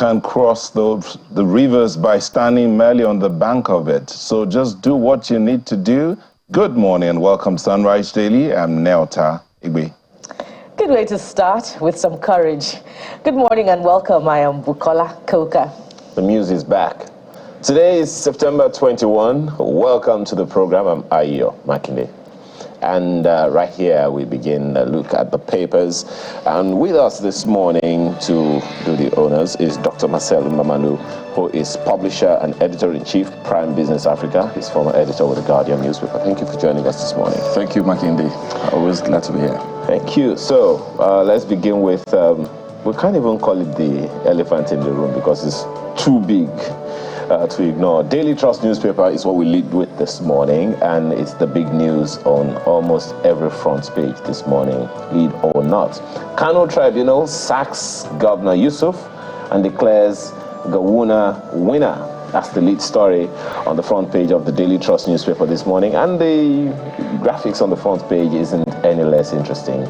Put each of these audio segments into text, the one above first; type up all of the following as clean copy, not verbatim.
can't cross the rivers by standing merely on the bank of it. So just do what you need to do. Good morning and welcome to Sunrise Daily. I'm Neota Igbe. Good way to start, with some courage. Good morning and welcome. I am Bukola Koka. The news is back. Today is September 21. Welcome to the program. I'm Ayo Makinde. And right here we begin a look at the papers. And with us this morning to do the honors is Dr. Marcel Mamanu, who is publisher and editor-in-chief, Prime Business Africa. He's former editor with the Guardian newspaper. Thank you for joining us this morning. Thank you, Makinde. Always glad to be here. Thank you. So let's begin with, we can't even call it the elephant in the room because it's too big to ignore. Daily Trust newspaper is what we lead with this morning, and it's the big news on almost every front page this morning, lead or not. Kano Tribunal sacks Governor Yusuf and declares Gawuna winner. That's the lead story on the front page of the Daily Trust newspaper this morning, and the graphics on the front page isn't any less interesting.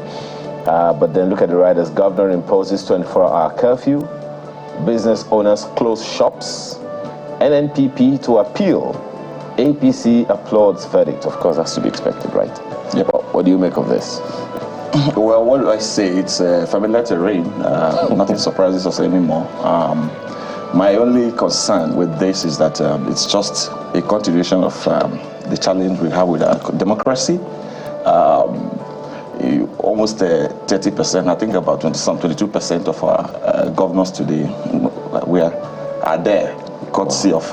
But then look at the riders. Governor imposes 24-hour curfew. Business owners close shops. NNPP to appeal. APC applauds verdict. Of course, that's to be expected, right? Yep. What do you make of this? Well, what do I say? It's familiar terrain. Nothing surprises us anymore. My only concern with this is that it's just a continuation of the challenge we have with our democracy. Almost 30%, I think about 22% of our governors today are there, courtesy of,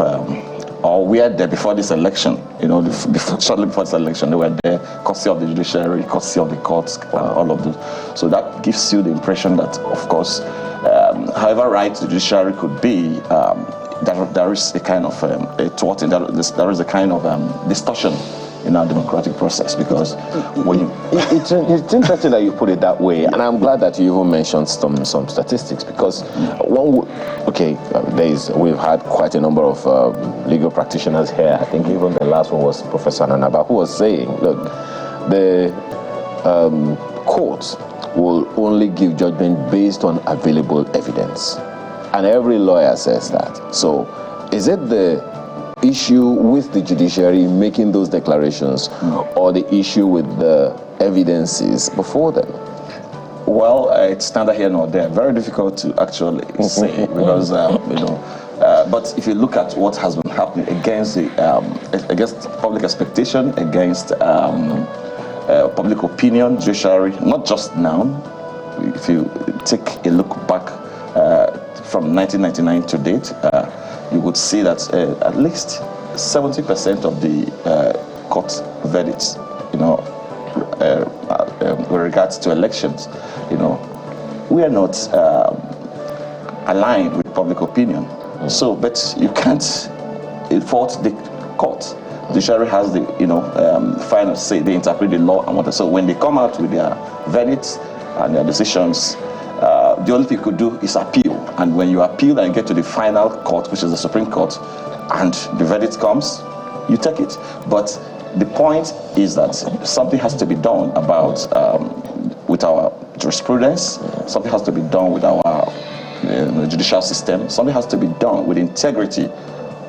or we are there before this election, shortly before this election, they were there, courtesy of the judiciary, courtesy of the courts, all of those. So that gives you the impression that, of course, however right the judiciary could be, there is a kind of there is a kind of distortion in our democratic process, because when you... It's interesting that you put it that way, and I'm glad that you even mentioned some statistics, because we've had quite a number of legal practitioners here. I think even the last one was Professor Nanaba, who was saying, look, the courts will only give judgment based on available evidence, and every lawyer says that. So is it the issue with the judiciary making those declarations, or the issue with the evidences before them? Well, it's neither here nor there. Very difficult to actually say, because but if you look at what has been happening against public expectation, against public opinion, judiciary, not just now. If you take a look back from 1999 to date, you would see that at least 70% of the court verdicts, with regards to elections, we are not aligned with public opinion. So, but you can't fault the court. The judiciary has the, final say. They interpret the law and what. So when they come out with their verdicts and their decisions, the only thing you could do is appeal. And when you appeal and get to the final court, which is the Supreme Court, and the verdict comes, you take it. But the point is that something has to be done about with our jurisprudence. Something has to be done with our judicial system. Something has to be done with the integrity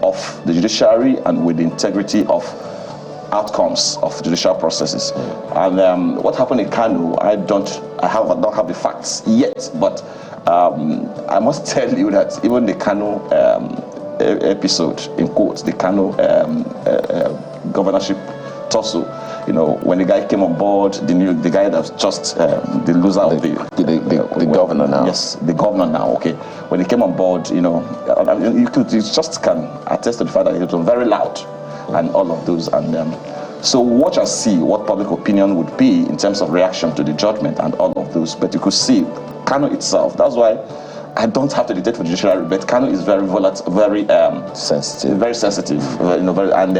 of the judiciary and with the integrity of outcomes of judicial processes. And what happened in Kano, I don't have the facts yet, but I must tell you that even the Kano episode, in quotes, the Kano governorship tussle, when the guy came on board, the guy that's just the loser of the governor now. Yes, the governor now. Okay, when he came on board, you just can attest to the fact that he was very loud and all of those. And so watch and see what public opinion would be in terms of reaction to the judgment and all of those. But you could see Kano itself. That's why I don't have to dictate for judiciary, but Kano is very volatile, very sensitive, and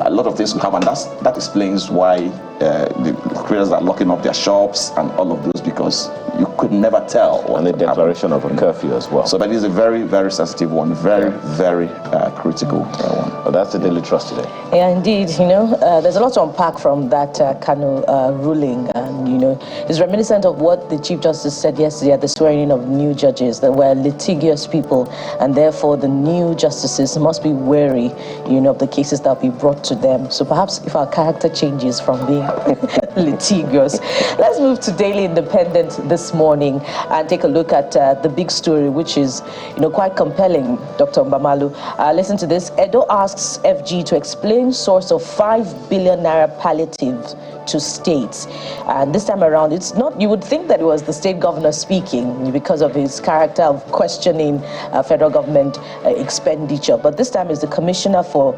a lot of things will happen. That explains why the creators are locking up their shops and all of those, because you could never tell. And the declaration of a curfew as well. So that is a very, very sensitive one, very critical one. Well, that's the Daily Trust today. Yeah, indeed. There's a lot to unpack from that Kano ruling, and it's reminiscent of what the Chief Justice said yesterday at the swearing in of new judges, that were litigious people, and therefore the new justices must be wary, of the cases that will be brought to them. So perhaps if our character changes from being litigious. Let's move to Daily Independent this morning and take a look at the big story, which is, quite compelling, Dr. Mbamalu. Listen to this. Edo asks FG to explain source of 5 billion naira palliative to states. And this time around, it's not, you would think that it was the state governor speaking because of his character of questioning federal government expenditure. But this time it's the Commissioner for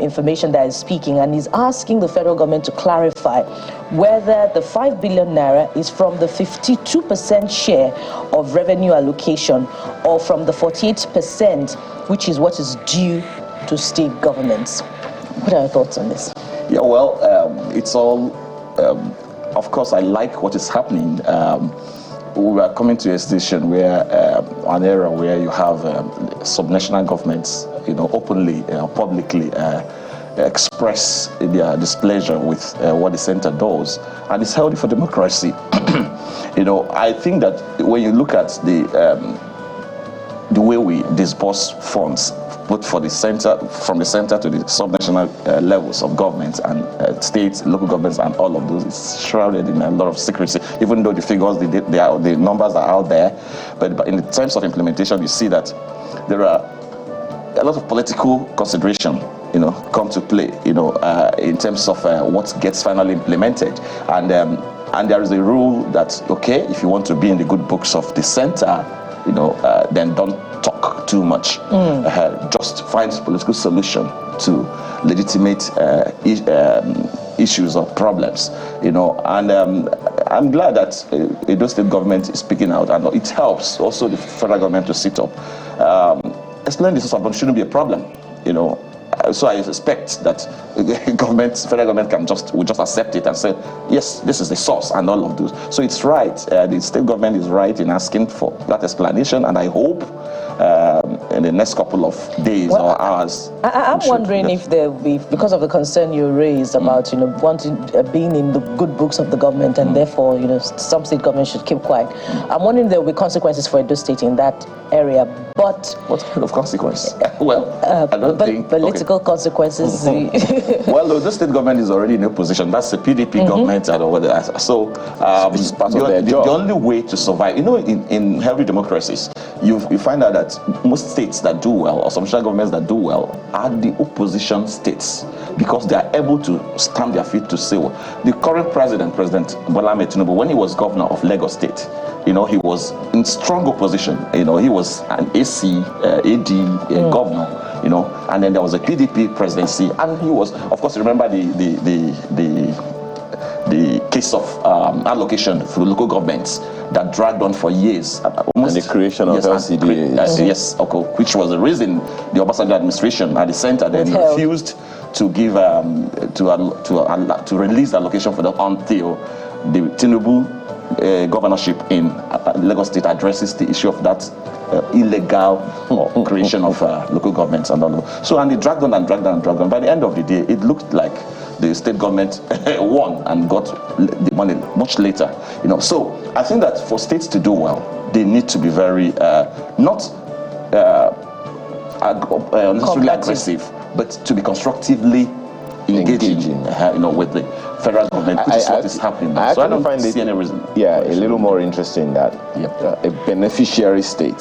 Information that is speaking, and he's asking the federal government to clarify whether the 5 billion naira is from the 52% share of revenue allocation or from the 48%, which is what is due to state governments. What are your thoughts on this? Yeah, well, it's all, of course, I like what is happening. We are coming to a station where, an era where you have subnational governments, openly, publicly express their displeasure with what the center does, and it's healthy for democracy. I think that when you look at the way we disburse funds, both for the center, from the center to the subnational levels of government and states, local governments, and all of those, it's shrouded in a lot of secrecy. Even though the figures, the numbers are out there, but in terms of implementation, you see that there are a lot of political consideration, come to play, in terms of what gets finally implemented, and there is a rule that if you want to be in the good books of the center, then don't talk too much. Just find political solution to legitimate issues or problems. And I'm glad that Edo State government is speaking out, and it helps also the federal government to sit up. Explain this shouldn't be a problem. So I expect that federal government will just accept it and say, yes, this is the source and all of those. So it's right. The state government is right in asking for that explanation, and I hope in the next couple of days or hours. I'm wondering if there will be, because of the concern you raised about wanting being in the good books of the government, and therefore some state government should keep quiet. I'm wondering if there will be consequences for Edo State in that area. But what kind of consequence? Well, I don't think political consequences. Well, the state government is already in a position. That's the PDP government, and whatever. So it's part of their job. The only way to survive, in healthy democracies, you find out that most states that do well, or some governments that do well, are the opposition states, because they are able to stamp their feet to say, well, the current President Bola Tinubu, when he was governor of Lagos State, he was in strong opposition. He was an AC, AD, governor, and then there was a PDP presidency, and he was, of course, remember the case of allocation for the local governments that dragged on for years. And the creation of LCDA. Yes, which was the reason the Obasanjo administration at the center then refused to give to release the allocation for them until the Tinubu governorship in Lagos State addresses the issue of that illegal creation of local governments and all of that. So, and it dragged on and dragged on and dragged on. By the end of the day, it looked like the state government won and got the money much later. So I think that for states to do well, they need to be very not necessarily aggressive, but to be constructively engaging. With the federal government, which is what is happening now. So I don't see any reason. Yeah, a little more interesting that a beneficiary state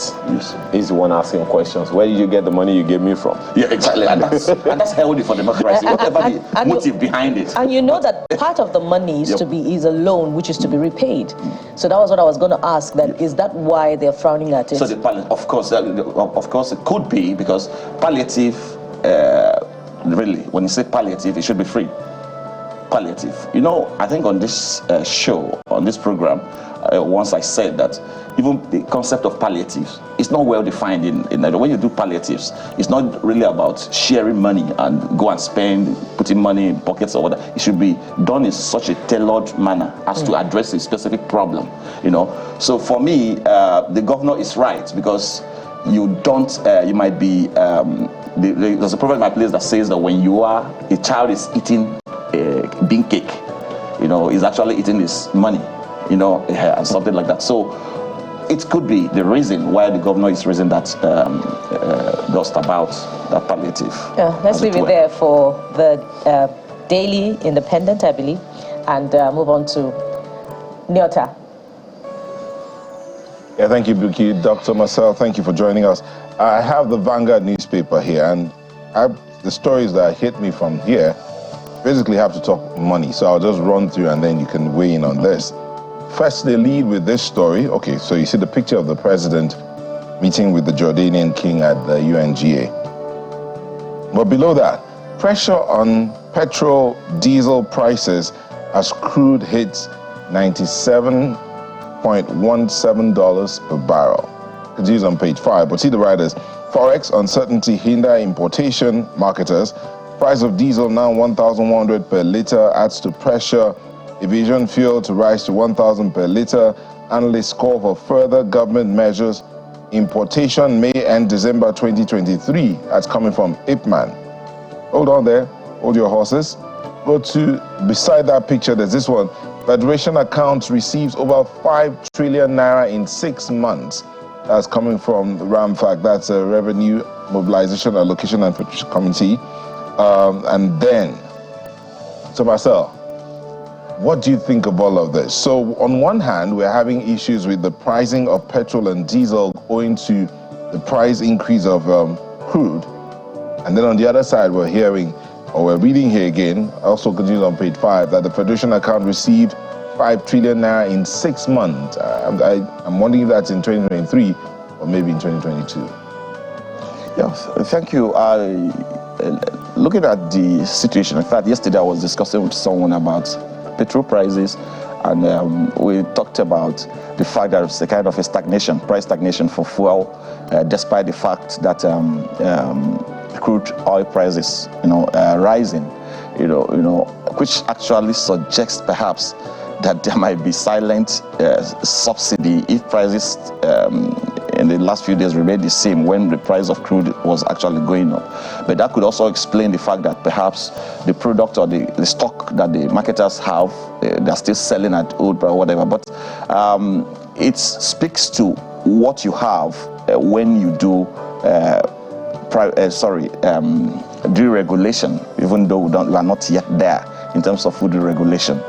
is the one asking questions. Where did you get the money you gave me from? Yeah, exactly. And that's healthy for democracy, whatever the motive behind it. And that part of the money is is a loan which is to be repaid. So that was what I was going to ask. Is that why they're frowning at it? So of course, it could be, because palliative. Really, when you say palliative, it should be free. Palliative. I think on this show, on this program, once I said that even the concept of palliatives is not well defined in Nigeria. When you do palliatives, it's not really about sharing money and go and spend, putting money in pockets or whatever. It should be done in such a tailored manner as to address a specific problem, So for me, the governor is right, because you don't, you might be, there's a proverb in my place that says that when a child is eating bean cake, is actually eating his money, and something like that. So it could be the reason why the governor is raising that dust about that palliative. Yeah, let's leave it there for the Daily Independent, I believe, and move on to Nyota. Yeah, thank you, Buki. Dr. Marcel, thank you for joining us. I have the Vanguard newspaper here, and the stories that hit me from here basically have to talk money. So I'll just run through and then you can weigh in on this. First, they lead with this story. Okay, so you see the picture of the president meeting with the Jordanian king at the UNGA. But below that, pressure on petrol, diesel prices as crude hits $97.17 per barrel. Continues on page 5, but see the riders. Forex uncertainty hinder importation. Marketers. Price of diesel now 1,100 per litre adds to pressure. Aviation fuel to rise to 1,000 per litre. Analysts call for further government measures. Importation may end December 2023. That's coming from Ipman. Hold on there. Hold your horses. Go to, beside that picture, there's this one. Federation accounts receives over 5 trillion naira in 6 months. That's coming from the RAMFAC. That's a Revenue Mobilization Allocation and Patriotic Committee. And then, so Marcel, what do you think of all of this? So on one hand, we're having issues with the pricing of petrol and diesel owing to the price increase of crude. And then on the other side, we're reading here again, also continues on page 5, that the Federation account received 5 trillion naira in 6 months. I'm wondering if that's in 2023 or maybe in 2022. Yes, thank you. Looking at the situation, in fact, yesterday I was discussing with someone about petrol prices, and we talked about the fact that it's a kind of a price stagnation for fuel, despite the fact that crude oil prices, rising, which actually suggests perhaps that there might be silent subsidy if prices in the last few days remained the same when the price of crude was actually going up. But that could also explain the fact that perhaps the product or the stock that the marketers have, they're still selling at old price or whatever. But it speaks to what you have when you do deregulation, even though we are not yet there in terms of food deregulation.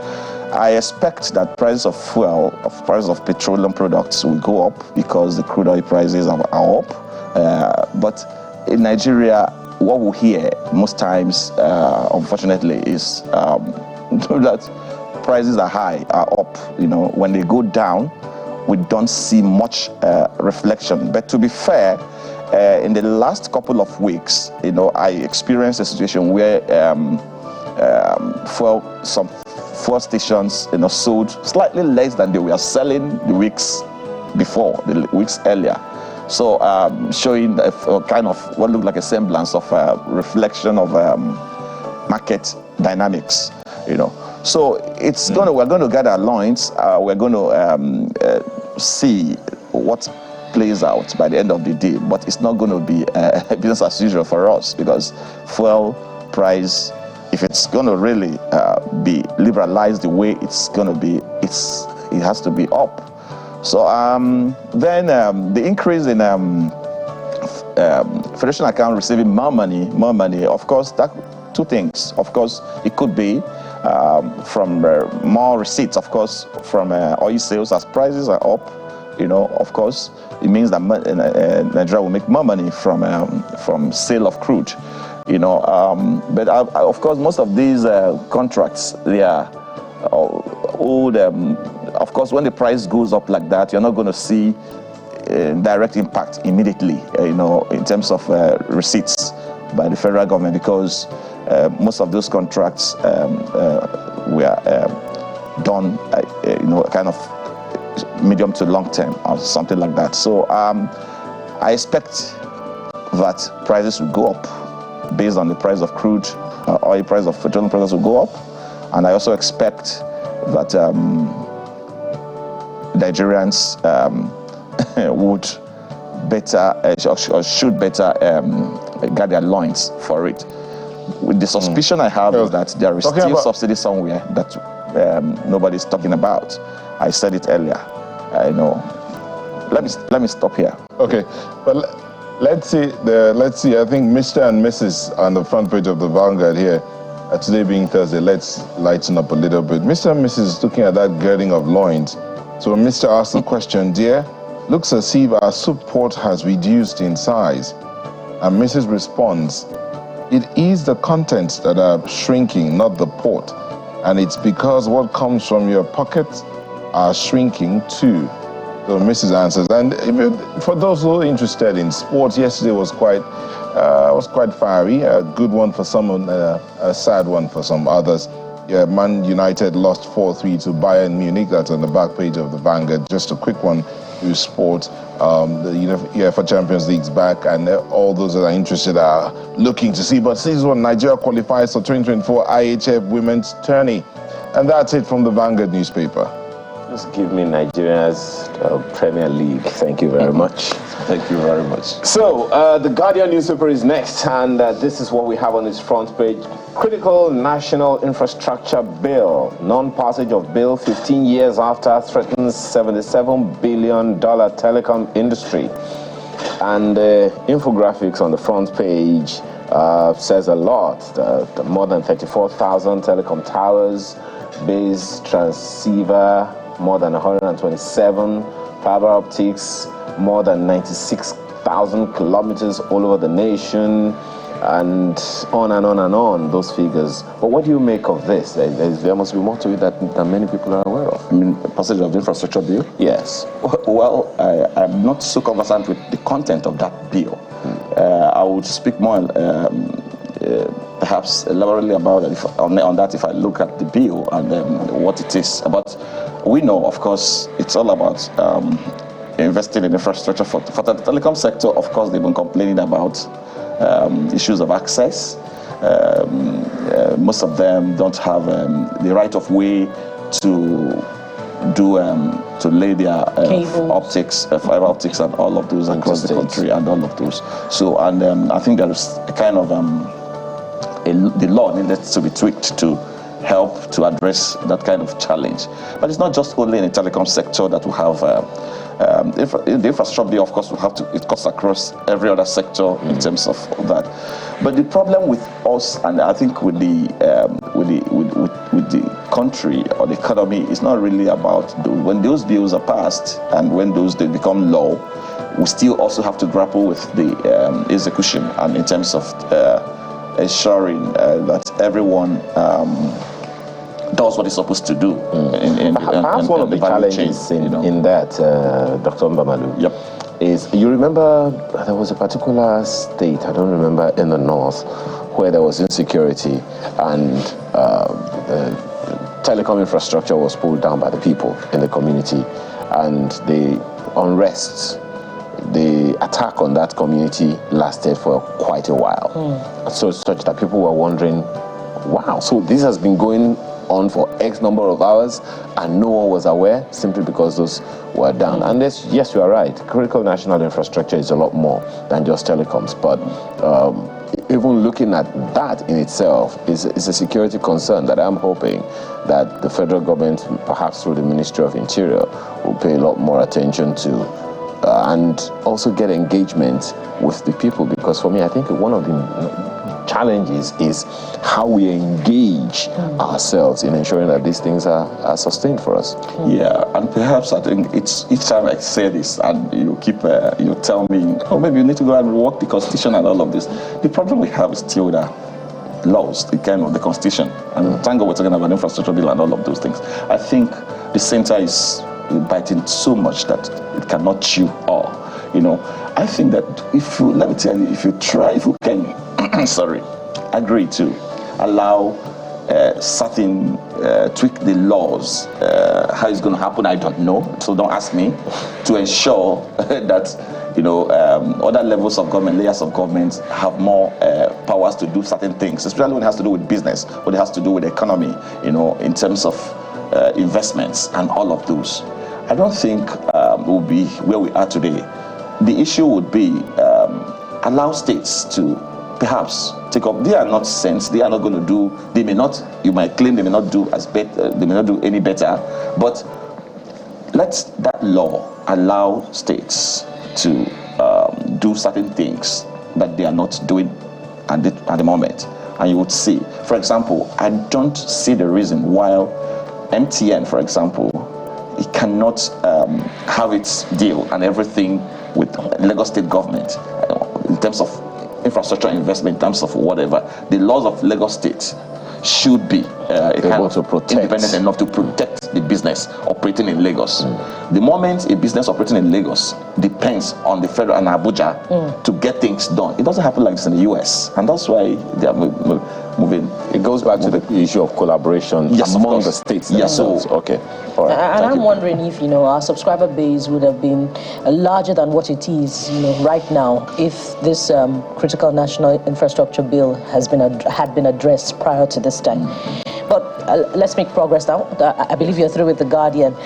I expect that price of fuel, price of petroleum products will go up because the crude oil prices are up. But in Nigeria, what we hear most times, unfortunately, is that prices are high, are up. When they go down, we don't see much reflection. But to be fair, in the last couple of weeks, I experienced a situation where some fuel stations, sold slightly less than they were selling the weeks before, the weeks earlier. So showing a kind of what looked like a semblance of reflection of market dynamics, So we're going to gather loins. We're going to see what plays out by the end of the day, but it's not going to be business as usual for us, because fuel price, if it's going to really be liberalized the way it's going to be, it has to be up. So then the increase in Federation account receiving more money, of course, that two things. Of course, it could be from more receipts, of course, from oil sales as prices are up. Of course, it means that Nigeria will make more money from sale of crude. But of course, most of these contracts, they are old. Of course, when the price goes up like that, you're not going to see direct impact immediately, in terms of receipts by the federal government, because most of those contracts were done, kind of medium to long term or something like that. So I expect that prices will go up based on the price of crude, oil price of petroleum prices will go up. And I also expect that Nigerians would better or should better guard their loins for it. With the suspicion I have is that there is still subsidy somewhere that nobody's talking about. I said it earlier. I know. Let me stop here. Okay, but let's see. I think Mr. and Mrs. on the front page of the Vanguard here. Today being Thursday, let's lighten up a little bit. Mr. and Mrs. is looking at that girding of loins. So when Mr. asks the question, dear, looks as if our soup pot has reduced in size. And Mrs. responds, it is the contents that are shrinking, not the pot. And it's because what comes from your pockets are shrinking too. So Mrs. answers. And for those who are interested in sports, yesterday was quite fiery. A good one for some, a sad one for some others. Yeah, Man United lost 4-3 to Bayern Munich. That's on the back page of the Vanguard. Just a quick one to sport. The UEFA Champions League's back, and all those that are interested are looking to see. But this is when Nigeria qualifies for 2024 IHF Women's Tourney. And that's it from the Vanguard newspaper. Just give me Nigeria's Premier League. Thank you very much. Thank you very much. So, the Guardian newspaper is next, and this is what we have on its front page. Critical National Infrastructure Bill. Non-passage of bill 15 years after threatens $77 billion telecom industry. And infographics on the front page says a lot. More than 34,000 telecom towers, base transceiver, more than 127, fiber optics, more than 96,000 kilometers all over the nation, and on and on and on, those figures. But what do you make of this? There must be more to it than many people are aware of. I mean, passage of the infrastructure bill? Yes. Well, I'm not so conversant with the content of that bill. I would speak more perhaps elaborately about it on that if I look at the bill and what it is. But we know, of course, it's all about investing in infrastructure for the telecom sector. Of course, they've been complaining about issues of access. Most of them don't have the right of way to lay their optics, fiber optics, and all of those across the country, and all of those. So, and I think there is a kind of the law needs to be tweaked to help to address that kind of challenge. But it's not just only in the telecom sector that we have the infrastructure bill. Of course, it cuts across every other sector in terms of that. But the problem with us, and I think with the country or the economy, is not really about when those bills are passed and when they become law. We still also have to grapple with the execution, and in terms of ensuring that everyone does what it's supposed to do. Perhaps one of the challenges in that, Dr. Mbamalu, yep, is, you remember there was a particular state, I don't remember, in the north, where there was insecurity, and the telecom infrastructure was pulled down by the people in the community, and the unrest, the attack on that community lasted for quite a while. So such that people were wondering, wow, so this has been going on for X number of hours and no one was aware simply because those were down. And yes, you are right. Critical national infrastructure is a lot more than just telecoms. But even looking at that in itself is a security concern that I'm hoping that the federal government, perhaps through the Ministry of Interior, will pay a lot more attention to, and also get engagement with the people. Because for me, I think one of the challenges is how we engage ourselves in ensuring that these things are sustained for us. Yeah, and perhaps I think it's each time I say this and you keep you tell me, oh, maybe you need to go and work the Constitution and all of this. The problem we have is still the laws, the kind of the Constitution, and thank God we're talking about infrastructure bill and all of those things. I think the center is biting so much that it cannot chew all. I think that if you can, agree to allow certain tweak the laws. How it's going to happen, I don't know. So don't ask me. To ensure that other levels of government, layers of government, have more powers to do certain things, especially when it has to do with business, when it has to do with the economy, in terms of investments and all of those. I don't think we'll be where we are today. The issue would be allow states to perhaps take up. They are not saints. They are not going to do. They may not. You might claim they may not do as better. They may not do any better. But let that law allow states to do certain things that they are not doing at the moment, and you would see. For example, I don't see the reason why MTN, for example, it cannot have its deal and everything with Lagos State government in terms of infrastructure investment, in terms of whatever. The laws of Lagos State should be able to protect, independent enough to protect the business operating in Lagos. The moment a business operating in Lagos depends on the federal and Abuja to get things done, it doesn't happen like this in the US, and that's why they are moving. It goes back to the issue of collaboration among the states. Yes, so okay. All right. And I'm wondering if our subscriber base would have been larger than what it is right now if this critical national infrastructure bill had been addressed prior to this time. But let's make progress now. I believe you're through with The Guardian.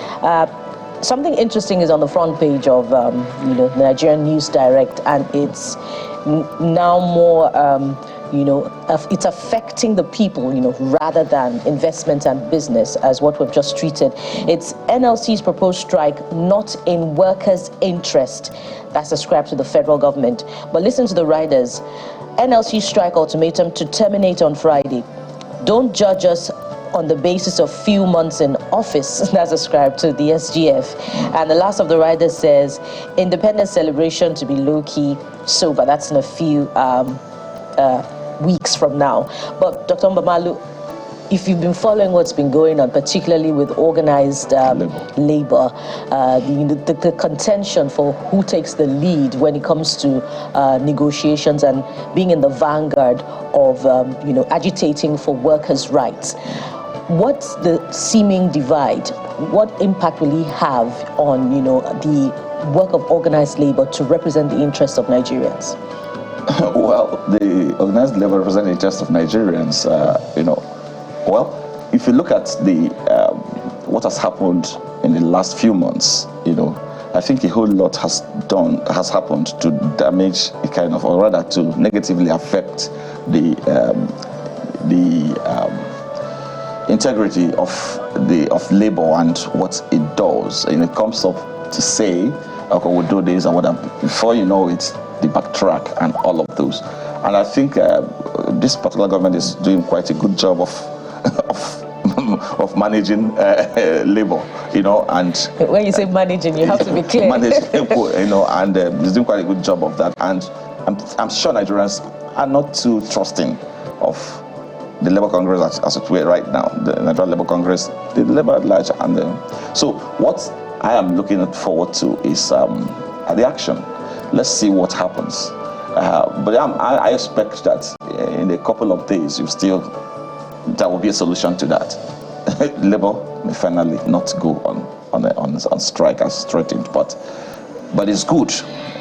Something interesting is on the front page of the Nigerian News Direct, and it's now more it's affecting the people, rather than investment and business, as what we've just treated. It's NLC's proposed strike, not in workers' interest. That's ascribed to the federal government. But listen to the riders. NLC strike ultimatum to terminate on Friday. Don't judge us on the basis of few months in office. That's ascribed to the SGF. And the last of the riders says, independence celebration to be low-key sober. That's in a few weeks from now. But Dr. Mbamalu, if you've been following what's been going on, particularly with organized labor, the contention for who takes the lead when it comes to negotiations and being in the vanguard of agitating for workers' rights, what's the seeming divide? What impact will he have on the work of organized labor to represent the interests of Nigerians? Well, the organized labor represent the interests of Nigerians. Well, if you look at the what has happened in the last few months, I think a whole lot has happened to damage a kind of, or rather to negatively affect the integrity of labor and what it does. And it comes up to say, okay, we'll do this and whatever. Before you know it, the backtrack and all of those. And I think this particular government is doing quite a good job of managing labor, and when you say managing, you have to be clear. And he's doing quite a good job of that. And I'm sure Nigerians are not too trusting of the Labour Congress as it were right now, the Nigerian Labour Congress, the Labour at large. And so what I am looking forward to is the action. Let's see what happens. But I expect that in a couple of days, there will be a solution to that. Labour may finally not go on strike as threatened, but it's good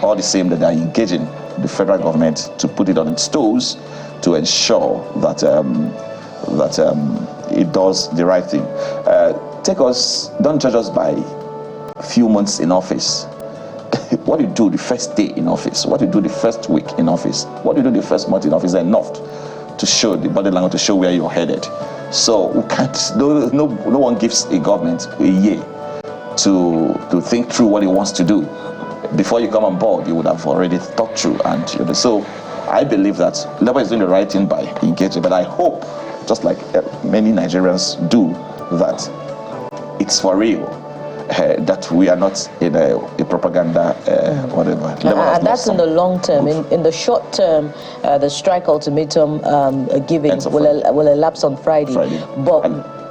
all the same that they are engaging the federal government to put it on its toes to ensure that it does the right thing. Don't judge us by a few months in office. What you do the first day in office, what you do the first week in office, what you do the first month in office is enough to show the body language, to show where you're headed. So we can't. No one gives a government a year to think through what it wants to do. Before you come on board, you would have already thought through. And so I believe that Labour is doing the right thing by engaging. But I hope, just like many Nigerians do, that it's for real. That we are not in a propaganda, whatever. And that's in the long term. In the short term, the strike ultimatum giving will elapse on Friday. But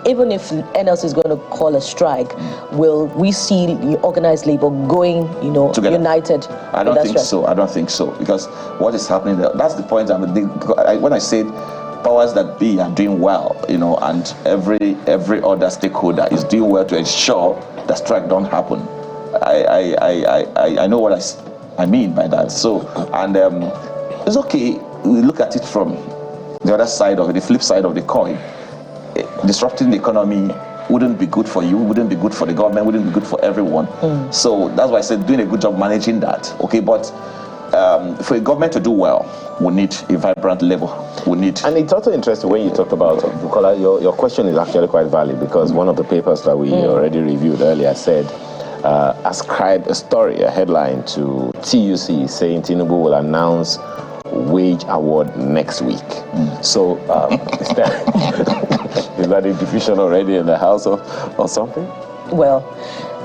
even if NLC is going to call a strike, will we see the organized labor going, together, united? I don't think so. Because what is happening there, that's the point. When I said powers that be are doing well, and every other stakeholder is doing well to ensure that strike don't happen. I know what I mean by that. So, and it's okay. We look at it from the other side of it, the flip side of the coin. Disrupting the economy wouldn't be good for you, wouldn't be good for the government, wouldn't be good for everyone. So that's why I said doing a good job managing that. Okay, but for a government to do well, we need a vibrant labor. We need. And it's also interesting when you talk about, Bukola, your question is actually quite valid, because one of the papers that we already reviewed earlier said, ascribed a headline to TUC saying Tinubu will announce wage award next week. So is that a division already in the house or something? Well,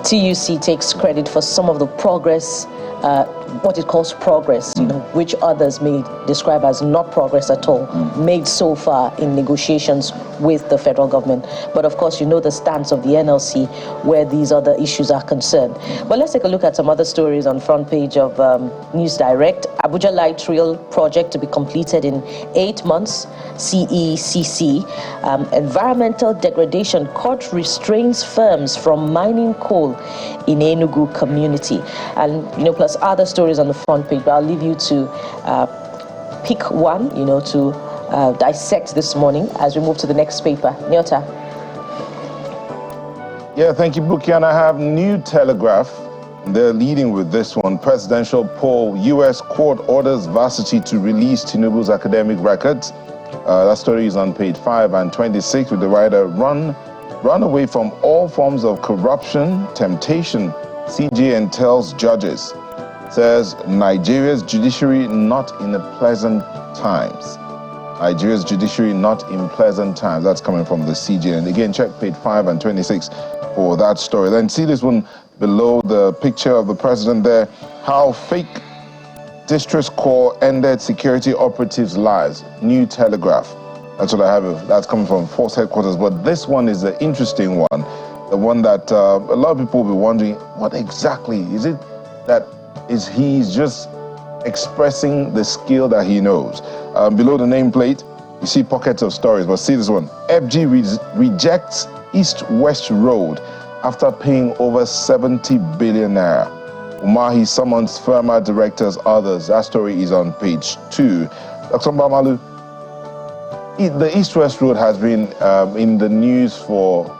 TUC takes credit for some of the progress, what it calls progress, which others may describe as not progress at all, made so far in negotiations with the federal government. But of course, you know the stance of the NLC where these other issues are concerned. But let's take a look at some other stories on front page of News Direct. Abuja Light Rail project to be completed in 8 months. CECC. Environmental degradation. Court restrains firms from mining coal in Enugu community. And, plus other stories on the front page. But I'll leave you to pick one, to dissect this morning as we move to the next paper. Nyota. Yeah, thank you, Buki. And I have New Telegraph. They're leading with this one. Presidential poll. U.S. court orders varsity to release Tinubu's academic records. That story is on page 5 and 26 with the writer, run away from all forms of corruption, temptation. CJN tells judges. Says Nigeria's judiciary not in pleasant times. Nigeria's judiciary not in pleasant times. That's coming from the CJN. And again, check page 5 and 26 for that story. Then see this one below the picture of the president there. How fake distress call ended security operatives' lives. New Telegraph. That's what I have. That's coming from Force Headquarters. But this one is the interesting one. The one that a lot of people will be wondering, what exactly is it that he's just expressing the skill that he knows. Below the nameplate, you see pockets of stories, but see this one. FG rejects East-West Road after paying over 70 billion naira. Umahi summons firma directors, others. That story is on page 2. Dr. Mbamalu, the East-West Road has been in the news for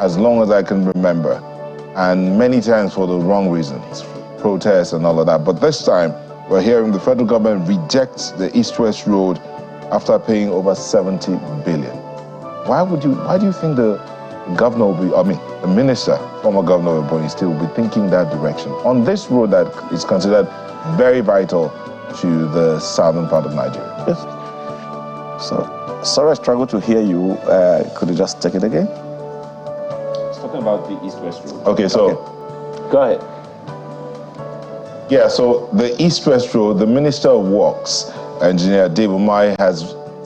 as long as I can remember, and many times for the wrong reasons, protests and all of that. But this time, we're hearing the federal government rejects the East-West Road after paying over 70 billion. Why do you think the governor will be, the minister, former governor of Ebonyi State, will be thinking that direction on this road that is considered very vital to the southern part of Nigeria? Yes. So, sorry, I struggled to hear you. Could you just take it again? It's talking about the East-West Road. Okay, so go ahead. Yeah, so the East-West Road, the Minister of Works, Engineer Dave Umahi,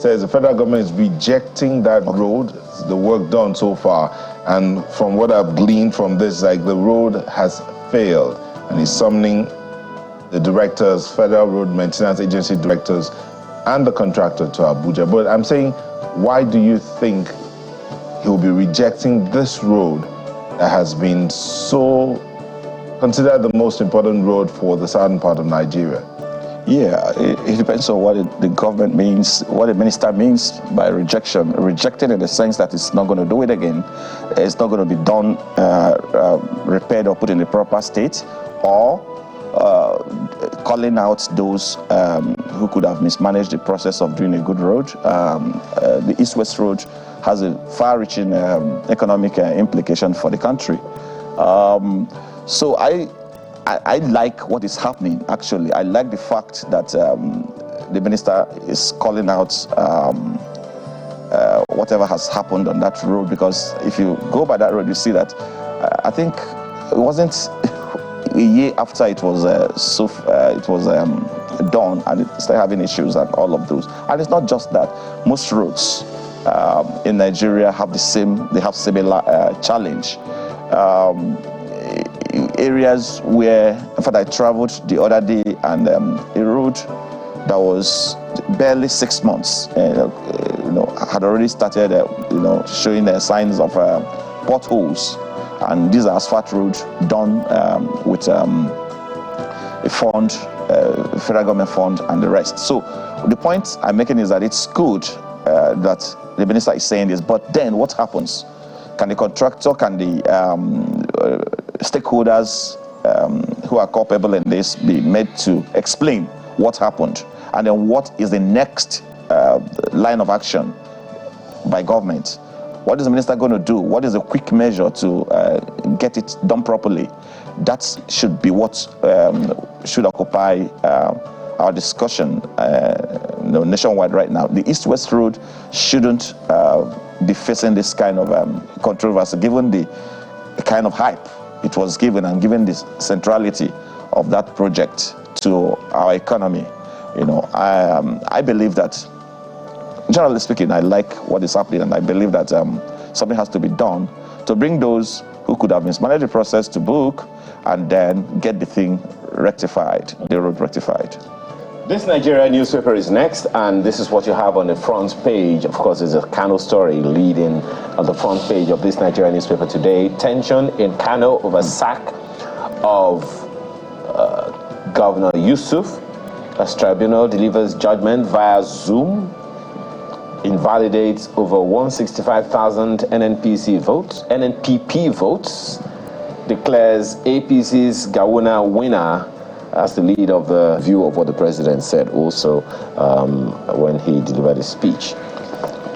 says the federal government is rejecting that road, the work done so far. And from what I've gleaned from this, the road has failed. And he's summoning the directors, Federal Road Maintenance Agency directors, and the contractor to Abuja. But I'm saying, why do you think he'll be rejecting this road that has been so considered the most important road for the southern part of Nigeria? Yeah, it depends on what the government means, what the minister means by rejection. Rejected in the sense that it's not going to do it again, it's not going to be done, repaired or put in the proper state, or calling out those who could have mismanaged the process of doing a good road. The East-West Road has a far-reaching economic implication for the country. So I like what is happening, actually. I like the fact that the minister is calling out whatever has happened on that road, because if you go by that road, you see that I think it wasn't a year after it was done, and it started having issues and all of those. And it's not just that. Most roads in Nigeria have similar challenge. Areas where, in fact, I traveled the other day, and a road that was barely 6 months, had already started, showing signs of potholes, and these are asphalt roads done with a fund, federal government fund, and the rest. So the point I'm making is that it's good that the minister is saying this, but then what happens? Can the contractor, can the stakeholders who are culpable in this be made to explain what happened? And then what is the next line of action by government? What is the minister going to do? What is a quick measure to get it done properly? That should be what should occupy our discussion nationwide right now. The East-West Road shouldn't be facing this kind of controversy, given the kind of hype it was given and given the centrality of that project to our economy. I believe that, generally speaking, I like what is happening, and I believe that something has to be done to bring those who could have mismanaged the process to book and then get the thing rectified, the road rectified. This Nigerian newspaper is next, and this is what you have on the front page. Of course, there's a Kano story leading on the front page of this Nigerian newspaper today. Tension in Kano over sack of Governor Yusuf as Tribunal delivers judgment via Zoom, invalidates over 165,000 NNPP votes, declares APC's Gawuna winner. That's the lead of the view of what the president said also when he delivered his speech.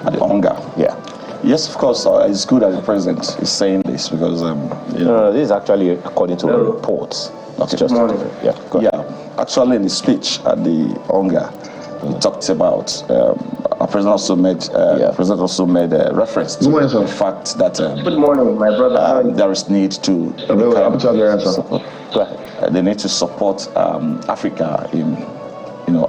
At the Onga. Yeah. Yes, of course, it's good that the president is saying this because, No, this is actually according to the reports. Okay. Just, yeah, go ahead. Yeah, actually in the speech at the Onga, he talked about, our president also made reference to the fact that good morning, my brother. There is need to Go ahead. they need to support Africa in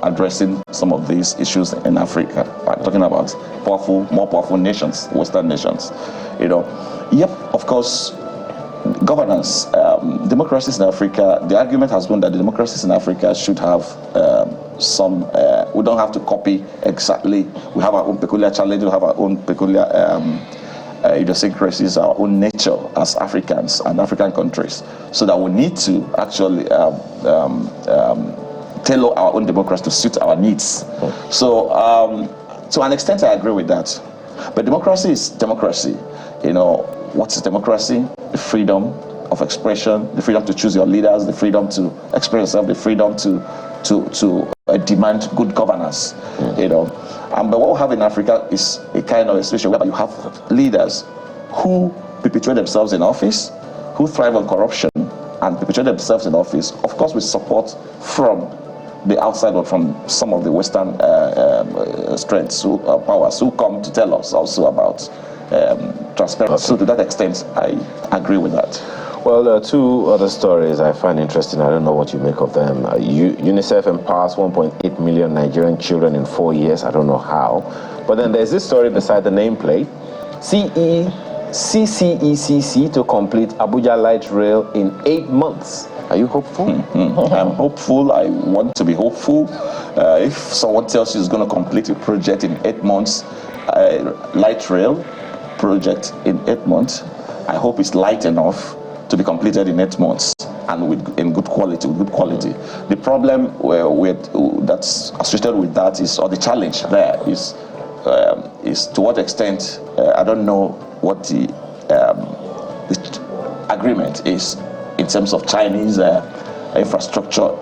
addressing some of these issues in Africa. I'm talking about more powerful nations, Western nations. Yep, of course, governance, democracies in Africa. The argument has been that the democracies in Africa should have we don't have to copy exactly. We have our own peculiar challenges. We have our own peculiar idiosyncrasies, our own nature as Africans and African countries, so that we need to actually tailor our own democracy to suit our needs. So to an extent I agree with that, but democracy is democracy. What is democracy? The freedom of expression, the freedom to choose your leaders, the freedom to express yourself, the freedom to demand good governance. But what we have in Africa is a kind of a situation where you have leaders who perpetuate themselves in office, who thrive on corruption and perpetuate themselves in office, of course with support from the outside or from some of the Western strengths, powers who come to tell us also about transparency. So to that extent, I agree with that. Well, there are two other stories I find interesting. I don't know what you make of them. UNICEF empowers 1.8 million Nigerian children in 4 years. I don't know how. But then there's this story beside the nameplate. CCECC to complete Abuja light rail in 8 months. Are you hopeful? I'm hopeful. I want to be hopeful. If someone tells you it's going to complete a project in 8 months, light rail project in 8 months, I hope it's light enough to be completed in 8 months and with good quality. The problem that's associated with that is, or the challenge there is to what extent, I don't know what the agreement is in terms of Chinese infrastructure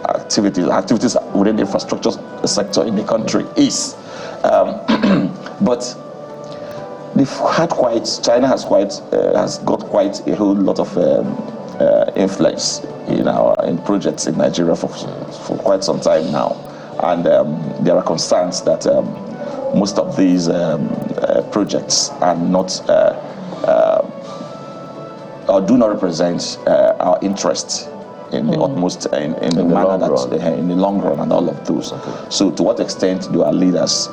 activities within the infrastructure sector in the country is. But China has got quite a whole lot of influence in projects in Nigeria for quite some time now, and there are concerns that most of these projects are not or do not represent our interests in the utmost in the manner that in the long run and all of those. Okay. So to what extent do our leaders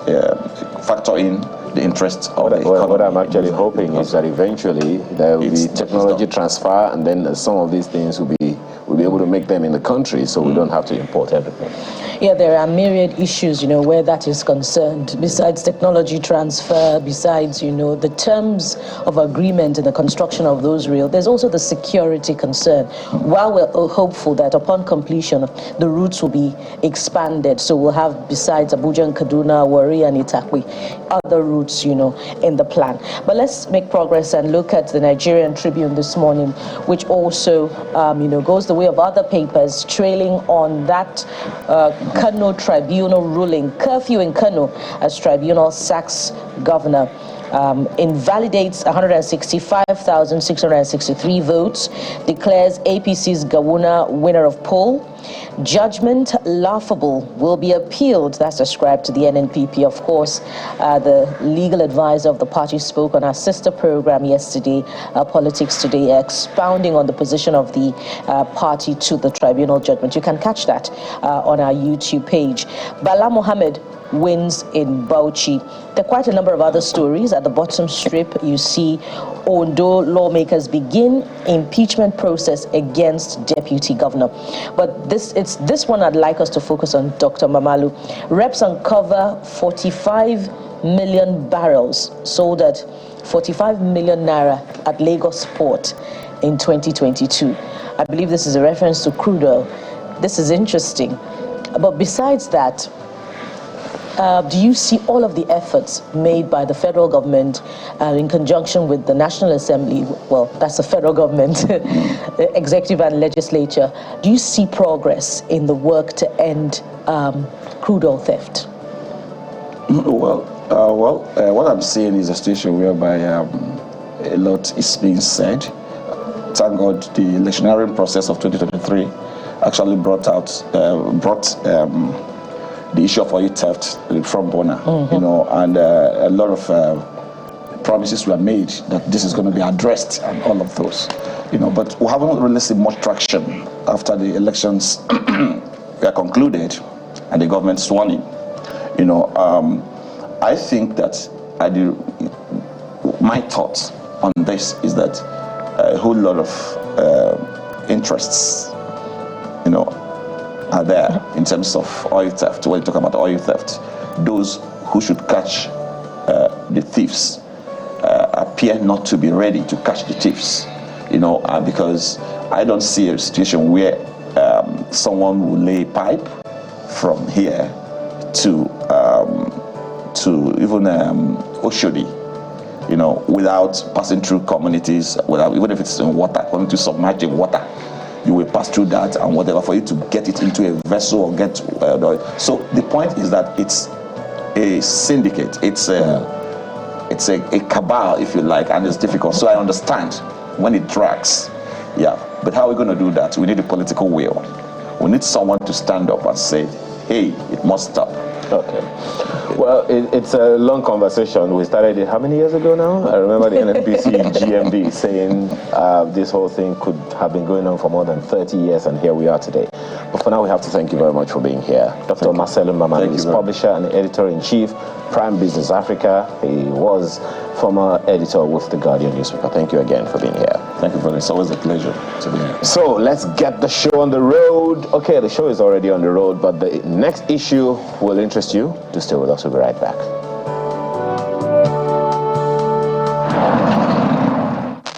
factor in the interest of the What economy. I'm actually hoping is that eventually there will be technology transfer, and then some of these things will be able to make them in the country, so we don't have to import everything. Yeah, there are myriad issues, where that is concerned. Besides technology transfer, besides, the terms of agreement and the construction of those rail, there's also the security concern. While we're hopeful that upon completion, the routes will be expanded, so we'll have, besides Abuja and Kaduna, Warri and Itakwi, other routes, in the plan. But let's make progress and look at the Nigerian Tribune this morning, which also, goes the way of other papers, trailing on that Kano Tribunal ruling. Curfew in Kano as Tribunal sacks governor. Invalidates 165,663 votes, declares APC's Gawuna winner of poll. Judgment laughable will be appealed. That's ascribed to the NNPP. Of course, the legal advisor of the party spoke on our sister program yesterday, Politics Today, expounding on the position of the party to the tribunal judgment. You can catch that on our YouTube page. Bala Mohammed wins in Bauchi. There are quite a number of other stories. At the bottom strip, you see Ondo lawmakers begin impeachment process against deputy governor. But it's this one I'd like us to focus on, Dr. Mamalu. Reps uncover 45 million barrels sold at 45 million naira at Lagos port in 2022. I believe this is a reference to crude oil. This is interesting. But besides that, do you see all of the efforts made by the federal government in conjunction with the National Assembly? Well, that's the federal government, the executive and legislature. Do you see progress in the work to end crude oil theft? What I'm seeing is a situation whereby a lot is being said. Thank God the electioneering process of 2023 actually brought the issue of oil theft from Bona, and a lot of promises were made that this is going to be addressed and all of those, but we haven't really seen much traction after the elections were concluded and the government sworn in. I think that my thoughts on this is that a whole lot of interests, are there in terms of oil theft. When you talk about oil theft, those who should catch the thieves appear not to be ready to catch the thieves, because I don't see a situation where someone will lay pipe from here to even Oshodi, without passing through communities, even if it's in water, going to submerged water. You will pass through that and whatever for you to get it into a vessel or get so the point is that it's a syndicate, it's a cabal, if you like, and it's difficult. So I understand when it drags, but how are we going to do that? We need a political will. We need someone to stand up and say, hey, it must stop. Okay. Well, it's a long conversation. We started it how many years ago now? I remember the NNPC GMD saying this whole thing could have been going on for more than 30 years, and here we are today. But for now, we have to thank you very much for being here. Dr. Marcelo Mamalu is publisher and editor-in-chief, Prime Business Africa. He was former editor with the Guardian newspaper. Thank you again for being here. Thank you, brother. It's always a pleasure to be here. So let's get the show on the road. Okay, the show is already on the road, but the next issue will interest you. To stay with us, we'll be right back.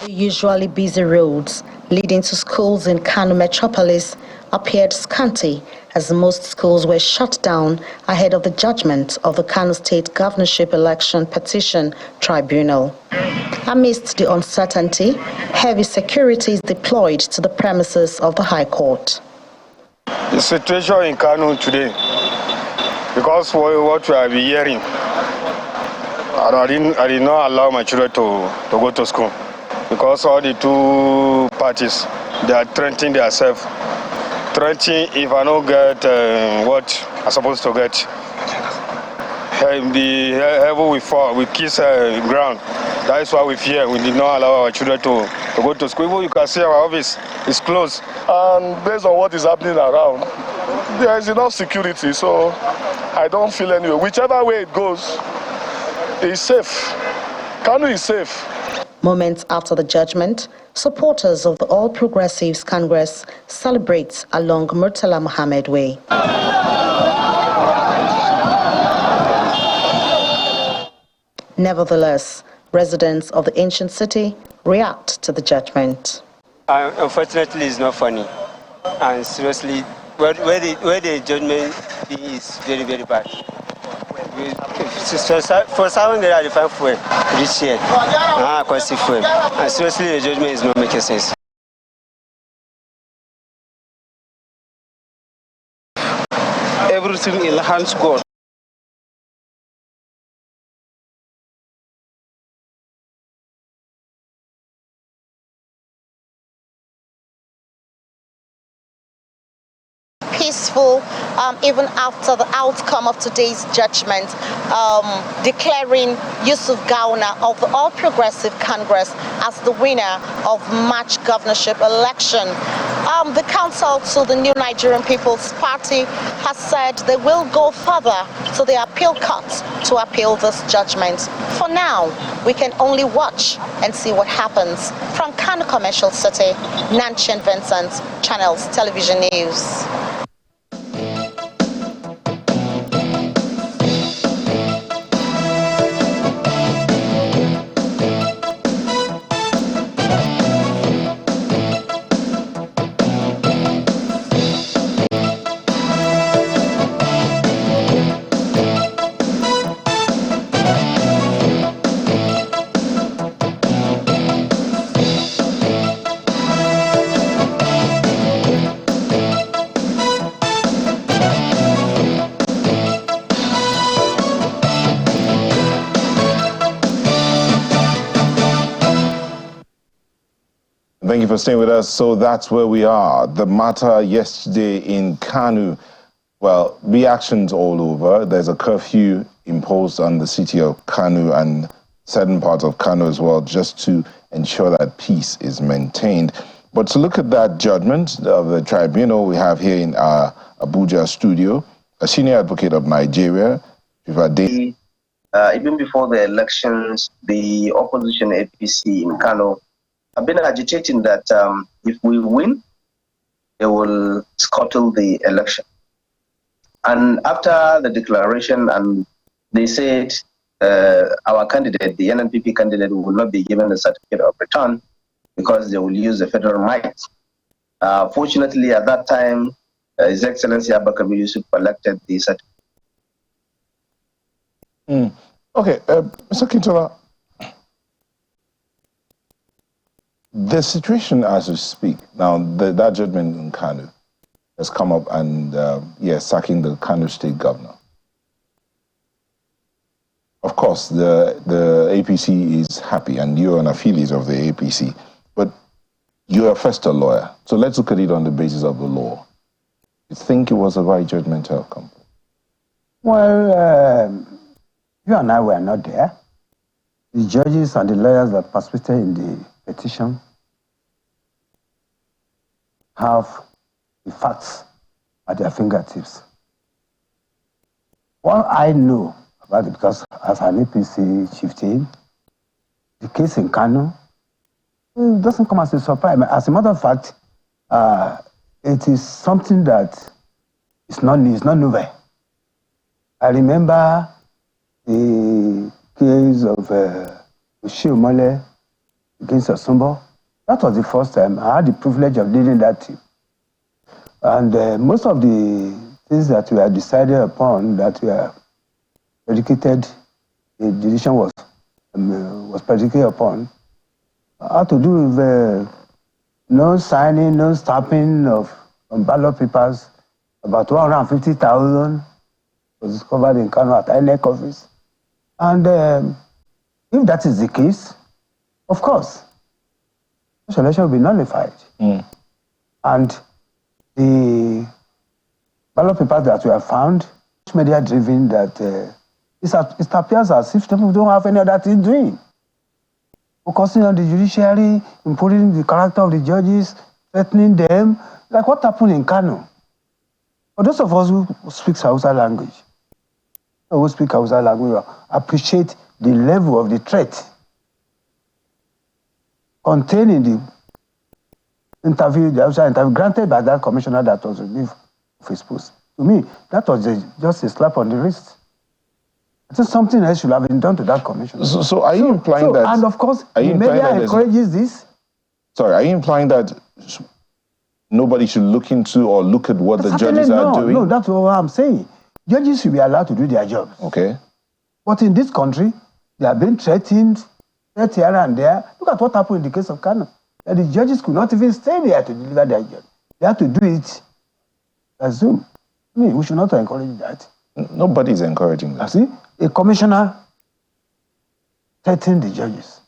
The usually busy roads leading to schools in Kano metropolis appeared scanty as most schools were shut down ahead of the judgment of the Kano State Governorship Election Petition Tribunal. Amidst the uncertainty, heavy security is deployed to the premises of the High Court. The situation in Kano today, because what we have been hearing, I did not allow my children to go to school because all the two parties, they are threatening themselves. Threatening if I don't get what I'm supposed to get. The heaven will fall, we kiss ground. That is why we fear. We did not allow our children to go to school. Even you can see our office is closed. And based on what is happening around, there is enough security, so I don't feel anyway. Whichever way it goes, It's safe. Kano is safe. Moments after the judgment, supporters of the All Progressives Congress celebrate along Murtala Mohammed Way. Nevertheless, residents of the ancient city react to the judgment. Unfortunately, it's not funny. And seriously, where the judgment is very, very bad. For someone that I find fuel this year, I can see fuel. And seriously, the judgment is not making sense. Everything in the hands of God. Peaceful, even after the outcome of today's judgment, declaring Yusuf Gowna of the All Progressive Congress as the winner of March governorship election. The council to the New Nigerian People's Party has said they will go further to the appeal court to appeal this judgment. For now, we can only watch and see what happens. From Kano Commercial City, Nancy and Vincent, Channels Television News. Thank you for staying with us. So that's where we are. The matter yesterday in Kano, well, reactions all over. There's a curfew imposed on the city of Kano and certain parts of Kano as well, just to ensure that peace is maintained. But to look at that judgment of the tribunal, we have here in our Abuja studio a senior advocate of Nigeria. Even before the elections, the opposition APC in Kano have been agitating that if we win, they will scuttle the election. And after the declaration, and they said our candidate, the NNPP candidate, will not be given the certificate of return because they will use the federal might. Fortunately, at that time, His Excellency Abubakar Yusuf collected the certificate. Okay, Mr. Kintola, the situation as we speak, now that judgment in Kano has come up and, sacking the Kano state governor. Of course, the APC is happy and you're an affiliate of the APC, but you're first a lawyer. So let's look at it on the basis of the law. You think it was a right judgment to have come? Well, you and I were not there. The judges and the lawyers that participated in the petition have the facts at their fingertips. What I know about it, because as an APC chieftain, the case in Kano, it doesn't come as a surprise. As a matter of fact, it is something that is not novel. I remember the case of Oshiomole against Osumbo. That was the first time I had the privilege of leading that team. And most of the things that we had decided upon, that we are predicated, the decision was predicated upon, had to do with no signing, no stamping of ballot papers. About 250,000 was discovered in Kano at INEC office. And if that is the case, of course, this election will be nullified. And the ballot papers that we have found, media driven, that it appears as if people don't have any other thing doing. Focusing on the judiciary, improving the character of the judges, threatening them, like what happened in Kano. For those of us who speak Hausa language, we appreciate the level of the threat contained in the interview, the official interview granted by that commissioner that was relieved of his post. To me, that was just a slap on the wrist. I think something else should have been done to that commissioner. So are you implying that... And of course, the media encourages this. Sorry, are you implying that nobody should look into or look at what the judges are doing? No, that's what I'm saying. Judges should be allowed to do their jobs. Okay. But in this country, they have been threatened here and there. Look at what happened in the case of Kano. And the judges could not even stay there to deliver their job. They had to do it by Zoom. I mean, we should not encourage that. Nobody's encouraging that. See, a commissioner threatened the judges.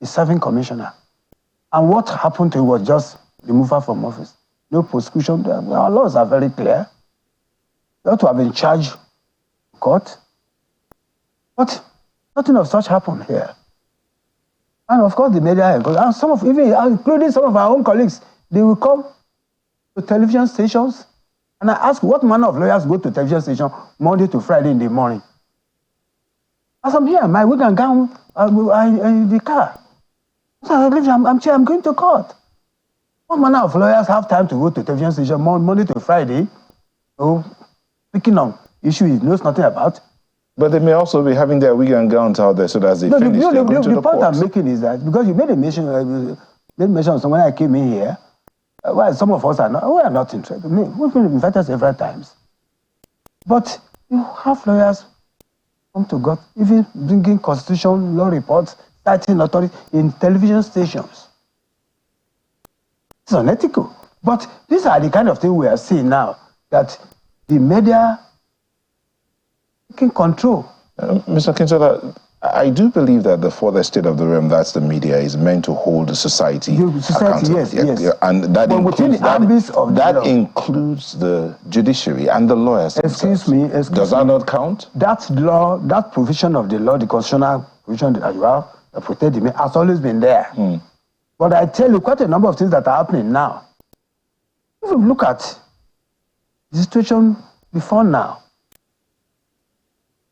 A serving commissioner. And what happened to him was just removal from office. No prosecution. Our laws are very clear. You ought to have been charged in court. But nothing of such happened here. And of course, the media, and some of, even including some of our own colleagues, they will come to television stations. And I ask, what manner of lawyers go to television station Monday to Friday in the morning? As I'm here, my wig and gown in the car. So I'm going to court. What manner of lawyers have time to go to television station Monday to Friday? Speaking of issues he knows nothing about. But they may also be having their wig and gowns out there so that as they finish, the point I'm making is that, because you made a mention, of someone I came in here, well, some of us are not, we are not interested. We've been invited several times. But you have lawyers come to God, even bringing constitution law reports, citing authority in television stations. It's unethical. But these are the kind of things we are seeing now, that the media can control. Mr. Kinsola, I do believe that the further state of the realm, that's the media, is meant to hold the society accountable. Yes. And that includes the judiciary and the lawyers. Excuse me. Does that not count? That law, that provision of the law, the constitutional provision that you have, protect the media, has always been there. But I tell you, quite a number of things that are happening now. If you look at the situation before now,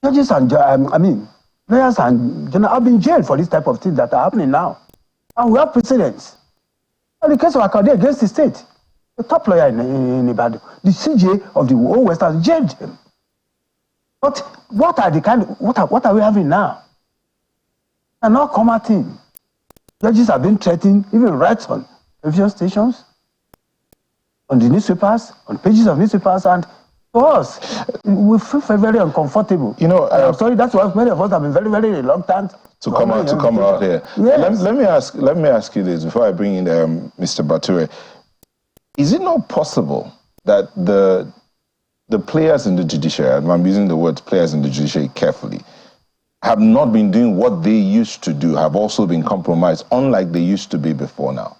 judges and lawyers and general have been jailed for this type of things that are happening now. And we have precedents. In the case of Akade against the state, the top lawyer in Ibadan, the CJ of the whole West has jailed him. But what are we having now? And now combating. Judges have been threatened, even right on television stations, on the newspapers, on pages of newspapers, and for us, we feel very uncomfortable. I'm sorry, that's why many of us have been very, very reluctant to come out here. Yes. Let me ask you this before I bring in Mr. Bature. Is it not possible that the players in the judiciary, and I'm using the word players in the judiciary carefully, have not been doing what they used to do, have also been compromised, unlike they used to be before now?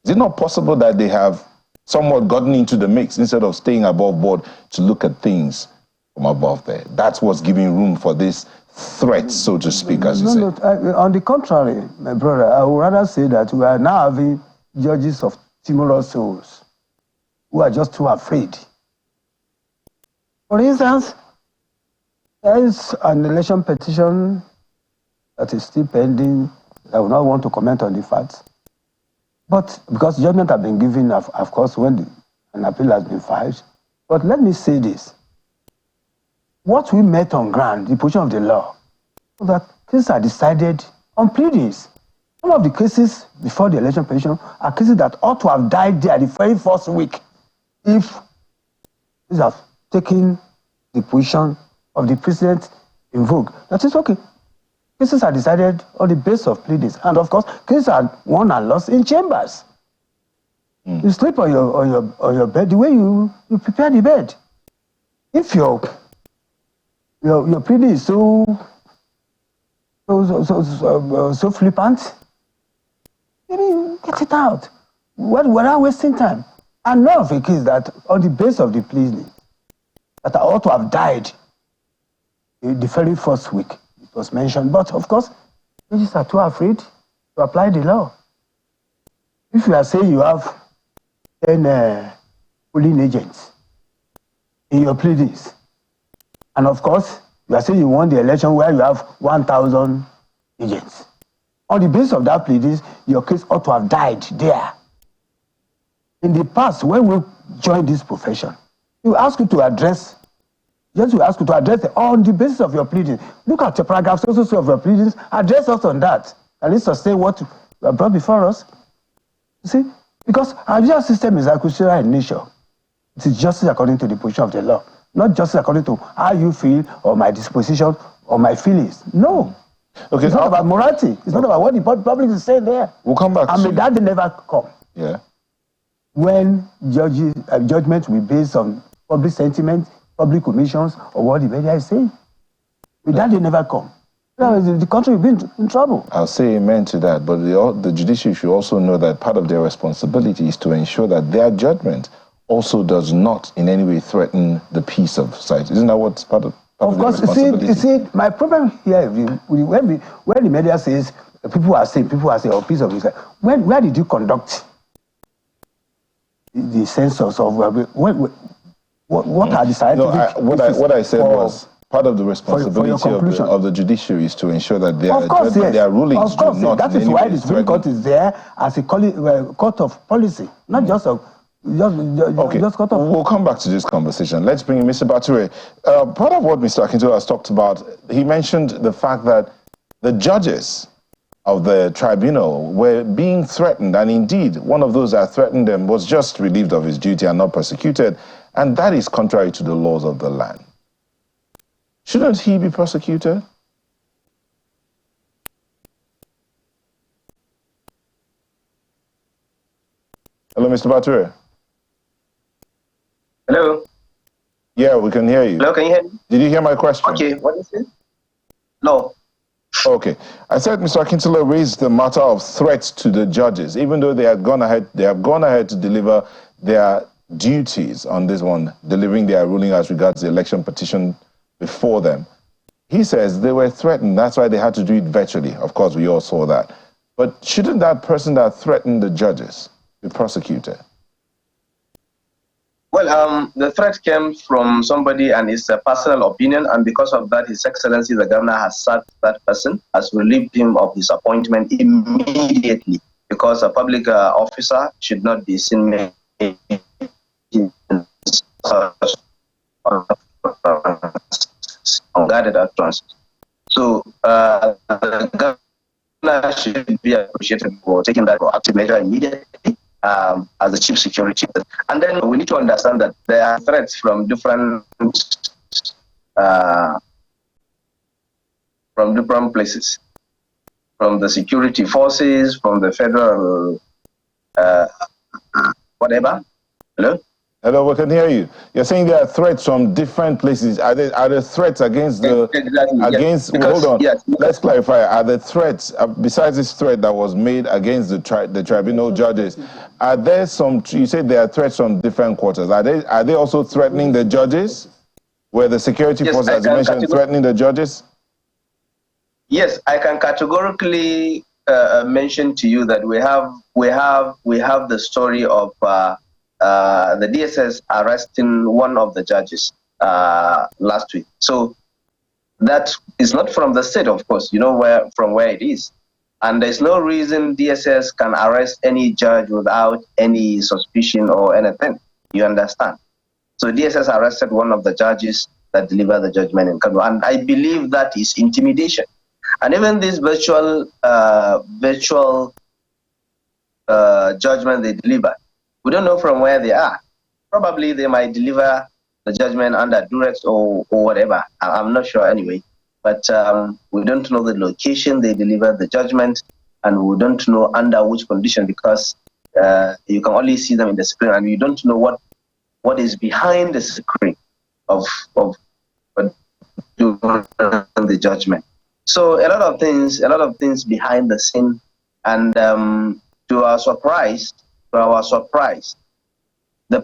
Is it not possible that they have somewhat gotten into the mix instead of staying above board to look at things from above there? That's what's giving room for this threat, so to speak, as you say. On the contrary, my brother, I would rather say that we are now having judges of timorous souls who are just too afraid. For instance, there is an election petition that is still pending. I will not want to comment on the facts. But because judgment has been given, of course, when an appeal has been filed. But let me say this. What we met on ground, the position of the law, so that cases are decided on pleadings. Some of the cases before the election petition are cases that ought to have died there the very first week if these have taken the position of the president in vogue. That is okay. Cases are decided on the basis of pleadings. And of course, cases are won and lost in chambers. You sleep on your bed the way you prepare the bed. If your pleading is so flippant, maybe get it out. Without wasting time. And none of the cases that on the basis of the pleading that ought to have died the very first week was mentioned, but of course, judges are too afraid to apply the law. If you are saying you have 10 polling agents in your pleadings, and of course, You are saying you won the election where you have 1,000 agents. On the basis of that pleadings, your case ought to have died there. In the past, when we joined this profession, we ask you to address, just we ask you to address it on the basis of your pleadings. Look at your paragraphs also of your pleadings, address us on that. At least sustain what you have brought before us. You see? Because our legal system is acquisitional in nature. It is justice according to the position of the law, not justice according to how you feel or my disposition or my feelings. No. Okay, it's not about morality. It's not about what the public is saying there. We'll come back to that they never come. Yeah. When judgment will be based on public sentiment, public commissions, or what the media is saying. With that they never come. The country will be in trouble. I'll say amen to that, but the judiciary should also know that part of their responsibility is to ensure that their judgment also does not in any way threaten the peace of society. Isn't that what's part of course, you see, my problem here, when the media says people are saying, or peace of society, where did you conduct the census of what are the scientific? No, what I said was part of the responsibility of the judiciary is to ensure that their rulings do not. That is why the Supreme Court is there as a court of policy, not just of. We'll come back to this conversation. Let's bring in Mr. Bature. Part of what Mr. Akintola has talked about, he mentioned the fact that the judges of the tribunal were being threatened, and indeed, one of those that threatened them was just relieved of his duty and not persecuted, and that is contrary to the laws of the land. Shouldn't he be prosecuted? Hello, Mr. Bature. Hello? Yeah, we can hear you. Hello, can you hear me? Did you hear my question? Okay, what is it? No. Okay. I said Mr. Akintola raised the matter of threats to the judges, even though they have gone ahead to deliver their duties on this one, delivering their ruling as regards the election petition before them. He says they were threatened, that's why they had to do it virtually. Of course, we all saw that. But shouldn't that person that threatened the judges be prosecuted? Well, the threat came from somebody and it's a personal opinion, and because of that, His Excellency the Governor has sacked that person, has relieved him of his appointment immediately, because a public officer should not be seen making unguarded utterances. So the Governor should be appreciated for taking that proactive measure immediately. As the chief security. And then we need to understand that there are threats from different places, from the security forces, from the federal whatever. Hello? Hello, we can hear you. You're saying there are threats from different places. Are there threats against the yes. Hold on. Yes. Let's clarify. Are there threats besides this threat that was made against the tribunal judges? Are there some? You said there are threats from different quarters. Are they also threatening the judges? Where the security forces, as you mentioned, threatening the judges? Yes, I can categorically mention to you that we have the story of. The DSS arresting one of the judges last week. So that is not from the state, of course, you know from where it is. And there's no reason DSS can arrest any judge without any suspicion or anything. You understand? So DSS arrested one of the judges that delivered the judgment in Kano. And I believe that is intimidation. And even this virtual judgment they delivered, we don't know from where they are. Probably they might deliver the judgment under duress or whatever. I'm not sure anyway. But we don't know the location they delivered the judgment, and we don't know under which condition, because you can only see them in the screen, and you don't know what is behind the screen of the judgment. So a lot of things behind the scene, and to our surprise, the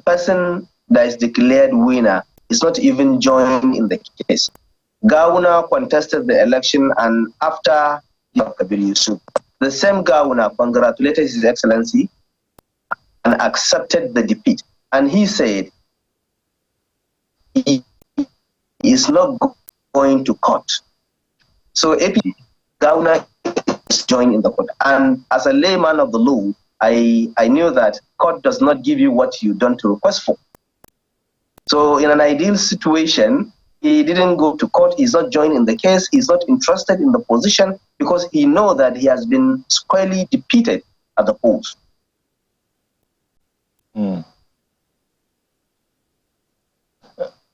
person that is declared winner is not even joined in the case. Gawuna contested the election, and after Kabir Yusuf, the same Gawuna congratulated His Excellency and accepted the defeat. And he said he is not going to court. So APC, Gauna is joined in the court. And as a layman of the law, I knew that court does not give you what you don't request for. So in an ideal situation, he didn't go to court, he's not joined in the case, he's not interested in the position because he knows that he has been squarely defeated at the polls. Mr.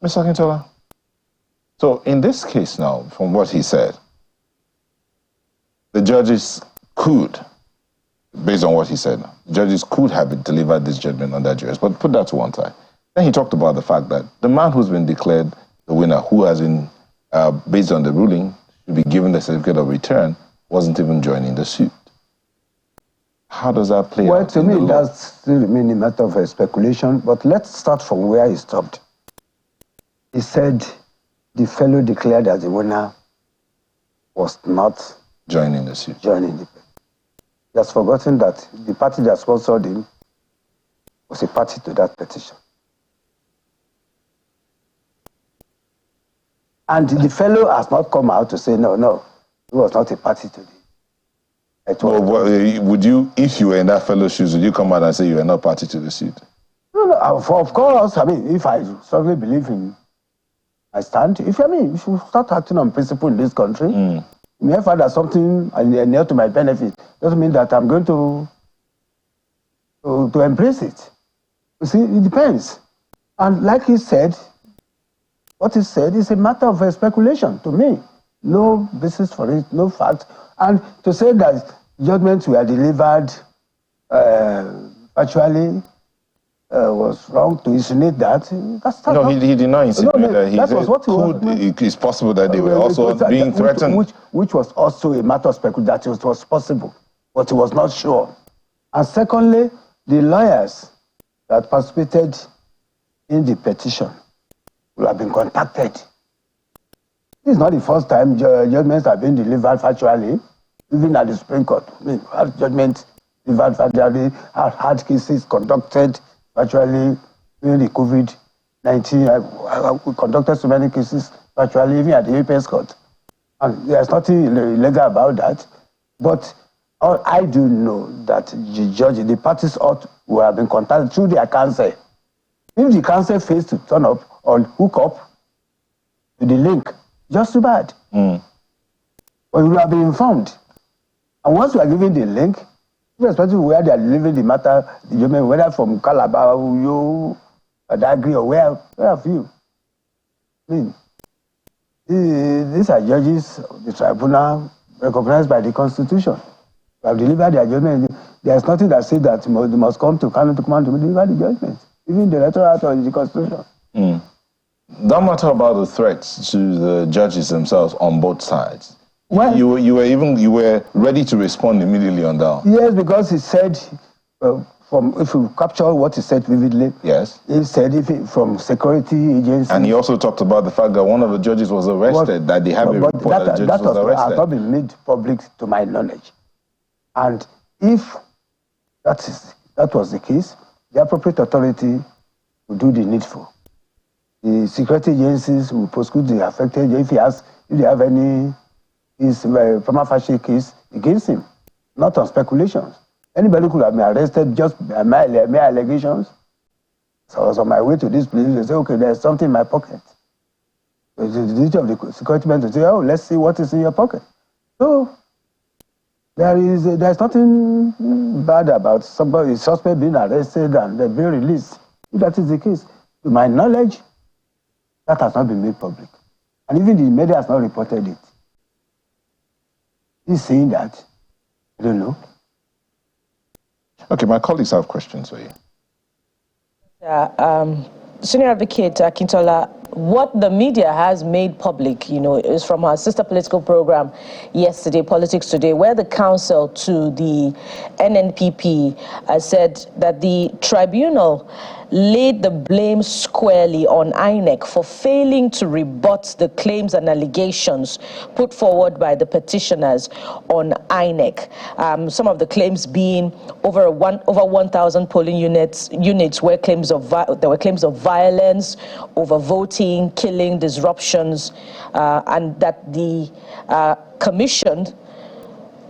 Akintola, so in this case now, from what he said, the judges could, based on what he said, judges could have delivered this judgment on that jurors, but put that to one side. Then he talked about the fact that the man who's been declared the winner, who has been, based on the ruling, should be given the certificate of return, wasn't even joining the suit. How does that play out? Well, to me, that's still remain a matter of speculation, but let's start from where he stopped. He said the fellow declared as the winner was not joining the suit. Joining the He has forgotten that the party that sponsored him was a party to that petition. And the fellow has not come out to say, no, he was not a party to it. Well, would you, if you were in that fellow's shoes, would you come out and say you were not party to the suit? No, of course. I mean, if I strongly believe in my stand, if you start acting on principle in this country, may find that something near to my benefit doesn't mean that I'm going to embrace it. You see, it depends. And like he said, what he said is a matter of speculation to me. No basis for it, no fact. And to say that judgments were delivered actually was wrong to insinuate that. That's not. No, he did not insinuate that. He said it's possible that they were also being threatened. Which was also a matter of speculation, that it was possible, but he was not sure. And secondly, the lawyers that participated in the petition will have been contacted. This is not the first time judgments have been delivered factually, even at the Supreme Court. I mean, judgments delivered factually, hard cases conducted virtually during the COVID-19. We conducted so many cases virtually, even at the APS court. And there's nothing illegal about that. But I do know that the parties will have been contacted through their counsel. If the counsel fails to turn up or hook up to the link, just too bad. But we will have been informed. And once we are given the link, irrespective of where they are delivering the matter, the judgment, whether from Calabar, Uyo, Badagry, or where have you? I mean, these are judges of the tribunal recognized by the Constitution. They have delivered their judgment. There is nothing that says that they must come to Kano to command to deliver the judgment, even the electoral or the Constitution. That matter about the threats to the judges themselves on both sides. Well, you were ready to respond immediately on that. Yes, because he said, if you capture what he said vividly, yes, he said from security agencies. And he also talked about the fact that one of the judges was arrested, that they have a report that the judge was arrested. Has not been made public to my knowledge. And if that was the case, the appropriate authority will do the needful. The security agencies will prosecute the affected if they have any prima facie case against him, not on speculations. Anybody could have been arrested just by mere allegations. So I was on my way to this place, they say, okay, there's something in my pocket. So it's the duty of the security men to say, oh, let's see what is in your pocket. So there's nothing bad about somebody, suspect being arrested and being released. If that is the case, to my knowledge, that has not been made public. And even the media has not reported it. He's saying that. I don't know. Okay, my colleagues have questions for you. Senior Advocate Akintola, what the media has made public, is from our sister political program yesterday, Politics Today, where the counsel to the NNPP said that the tribunal laid the blame squarely on INEC for failing to rebut the claims and allegations put forward by the petitioners on INEC. Some of the claims being over 1,000 polling units where there were claims of violence, overvoting, rioting, killing, disruptions, and that the commission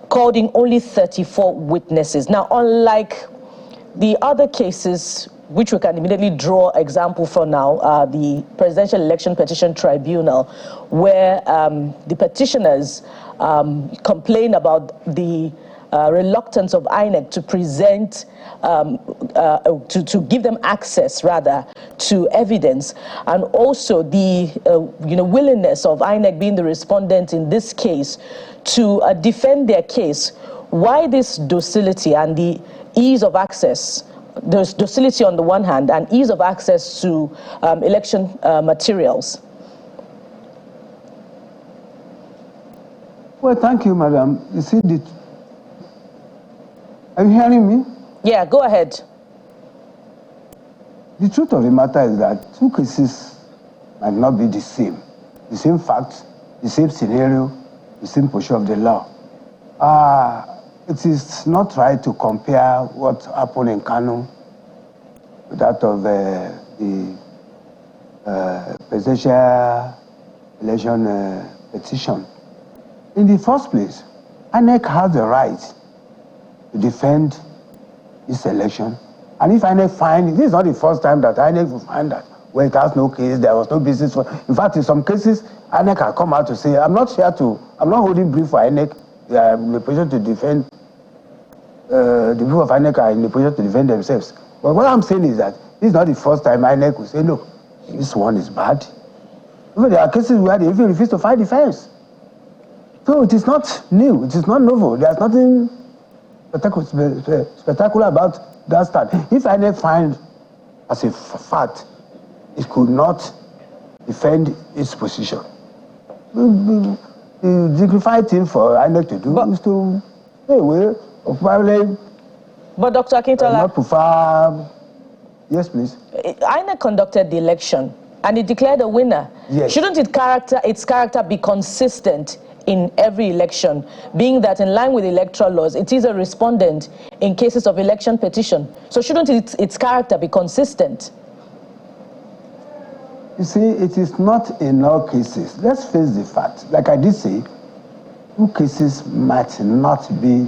called in only 34 witnesses. Now, unlike the other cases, which we can immediately draw example for now, the Presidential Election Petition Tribunal, where the petitioners complain about the reluctance of INEC to present, to give them access, rather, to evidence, and also the willingness of INEC being the respondent in this case to defend their case. Why this docility and the ease of access? There's docility on the one hand and ease of access to election materials. Well, thank you, madam. You see, are you hearing me? Yeah, go ahead. The truth of the matter is that two cases might not be the same facts, the same scenario, the same position of the law. It is not right to compare what happened in Kano with that of the presidential election petition. In the first place, INEC has the right to defend this election. And if INEC finds, this is not the first time that INEC will find that, well, it has no case, there was no basis for. In fact, in some cases, INEC can come out to say, I'm not holding brief for INEC, they are in a position to defend, the people of INEC are in a position to defend themselves. But what I'm saying is that this is not the first time INEC will say, look, this one is bad. Even there are cases where they even refuse to file defense. So it is not new, it is not novel. There's nothing spectacular about that start. If INEC finds as a fact it could not defend its position, the dignified thing for INEC to do is to stay away of probably. But Dr. Akintola, not prefer. Yes, please. INEC conducted the election and it declared a winner. Yes. Shouldn't its character be consistent in every election, being that in line with electoral laws, it is a respondent in cases of election petition? So shouldn't its character be consistent? You see, it is not in all cases. Let's face the fact. Like I did say, two cases might not be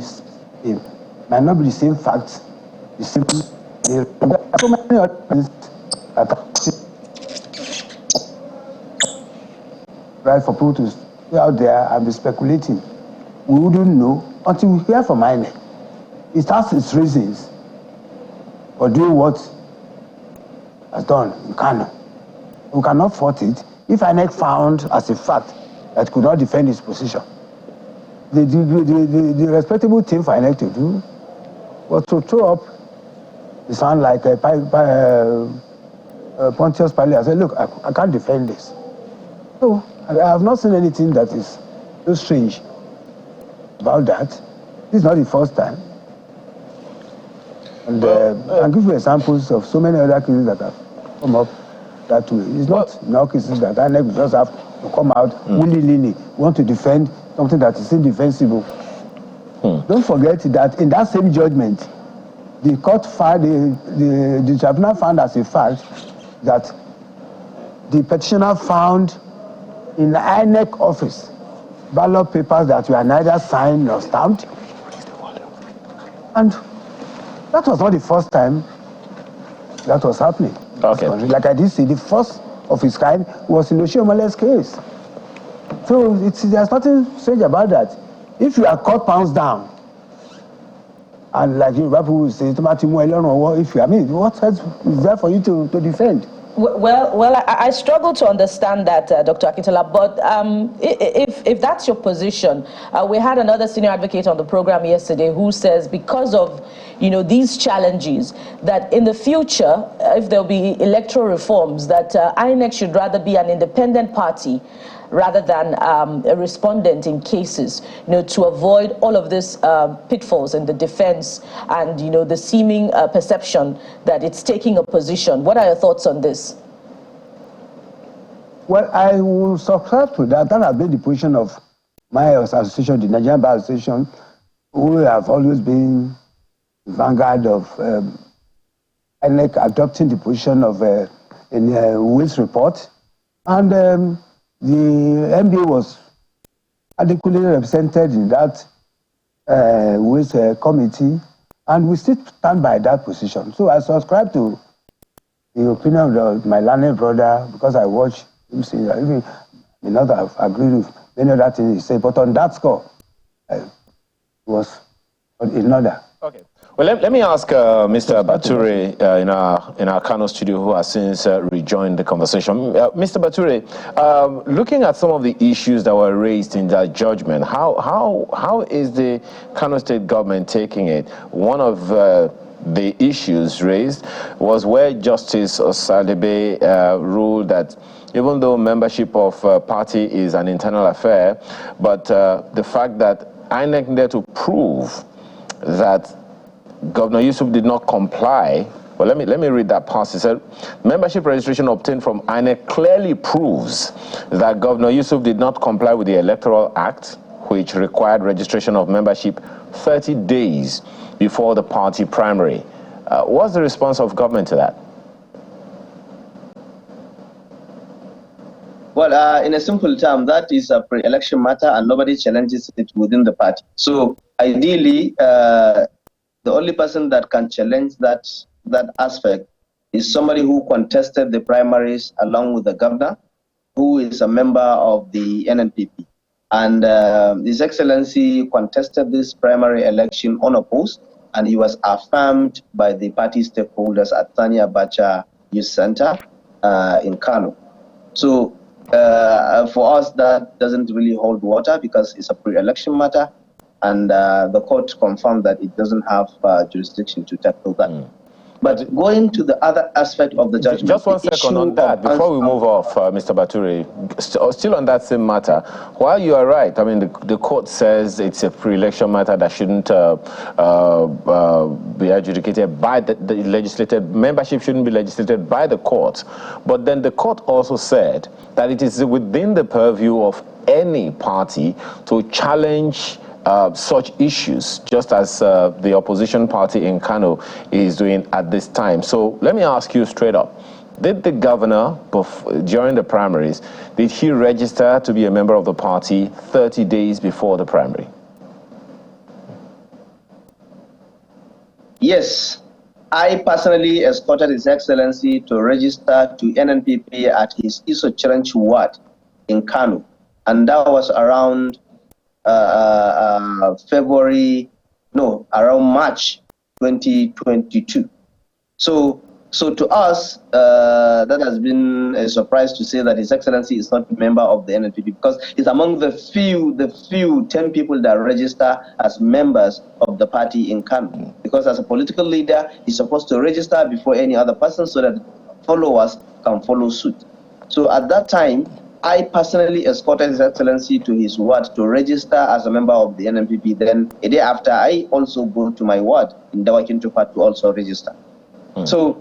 the same facts. The same. So many other right for people to stay out there and be speculating. We wouldn't know until we hear from INEC. It has its reasons for doing what has done in Kano. We cannot fault it if INEC found as a fact that it could not defend its position. The respectable thing for INEC to do was to throw up the sound like a Pontius Pilate and say, look, I can't defend this. So I have not seen anything that is so strange about that. This is not the first time. And I'll give you examples of so many other cases that have come up that way. It's not in all cases that INEC just have to come out willy-nilly, want to defend something that is indefensible. Don't forget that in that same judgment, the court found, the tribunal found as a fact that the petitioner found in the INEC office ballot papers that were neither signed nor stamped. And that was not the first time that was happening. Okay. Like I did say, the first of its kind was in Oshiomhale's case. So there's nothing strange about that. If you are caught pounds down, and like people will say, if you, what else is there for you to defend? Well, I struggle to understand that, Dr. Akintola, but if that's your position, we had another senior advocate on the program yesterday who says because of these challenges, that in the future, if there'll be electoral reforms, that INEC should rather be an independent party rather than a respondent in cases, to avoid all of these pitfalls in the defense and, the seeming perception that it's taking a position. What are your thoughts on this? Well, I will subscribe to that. That has been the position of my association, the Nigerian Bar Association, who have always been the vanguard of INEC adopting the position of in Will's report And the MBA was adequately represented in that committee, and we still stand by that position. So I subscribe to the opinion of my learned brother, because I watched him say that. Even may not have agreed with many other things he said, but on that score, it was in order. Okay. Well, let me ask Mr. Bature in our Kano studio, who has since rejoined the conversation. Mr. Bature, looking at some of the issues that were raised in that judgment, how is the Kano State government taking it? One of the issues raised was where Justice Osadebe ruled that even though membership of party is an internal affair, but the fact that INEC needed to prove that Governor Yusuf did not comply. Well, let me read that part. He said, membership registration obtained from INEC clearly proves that Governor Yusuf did not comply with the Electoral Act, which required registration of membership 30 days before the party primary. What's the response of government to that? Well, in a simple term, that is a pre-election matter and nobody challenges it within the party. So ideally, the only person that can challenge that aspect is somebody who contested the primaries along with the governor, who is a member of the NNPP. And His Excellency contested this primary election unopposed, and he was affirmed by the party stakeholders at Thani Abacha Youth Center in Kano. So for us, that doesn't really hold water because it's a pre-election matter, and the court confirmed that it doesn't have jurisdiction to tackle that. But going to the other aspect of the judgment... Just one second on that, before we move off, Mr. Bature, still on that same matter, while you are right, I mean, the court says it's a pre-election matter that shouldn't be adjudicated by the legislated, membership shouldn't be legislated by the court, but then the court also said that it is within the purview of any party to challenge such issues, just as the opposition party in Kano is doing at this time. So let me ask you straight up. Did the governor, during the primaries, did he register to be a member of the party 30 days before the primary? Yes. I personally escorted His Excellency to register to NNPP at his Isochiranchi ward in Kano. And that was around around March 2022. So to us, that has been a surprise to say that His Excellency is not a member of the NNPP, because he's among the few 10 people that register as members of the party in Kano. Because as a political leader, he's supposed to register before any other person so that followers can follow suit. So at that time, I personally escorted His Excellency to his ward to register as a member of the NNPP. Then a day after, I also go to my ward in Dawakintupa to also register. So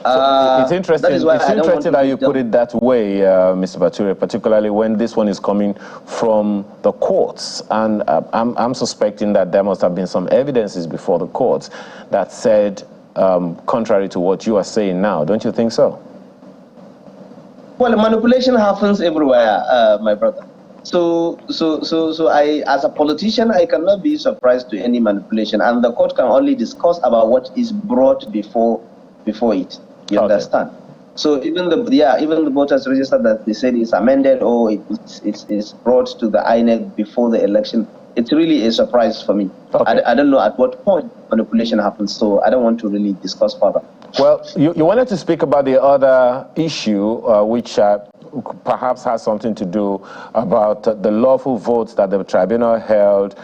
it's interesting. It's interesting that you put it that way, Mr. Bature, particularly when this one is coming from the courts. And I'm suspecting that there must have been some evidences before the courts that said contrary to what you are saying now. Don't you think so? Well, manipulation happens everywhere, my brother. So I, as a politician, I cannot be surprised to any manipulation, and the court can only discuss about what is brought before it. You understand? So even the voters register that they said is amended or it's brought to the INEC before the election, it's really a surprise for me. I don't know at what point manipulation happens, so I don't want to really discuss further. Well, you wanted to speak about the other issue, which perhaps has something to do about the lawful votes that the tribunal held,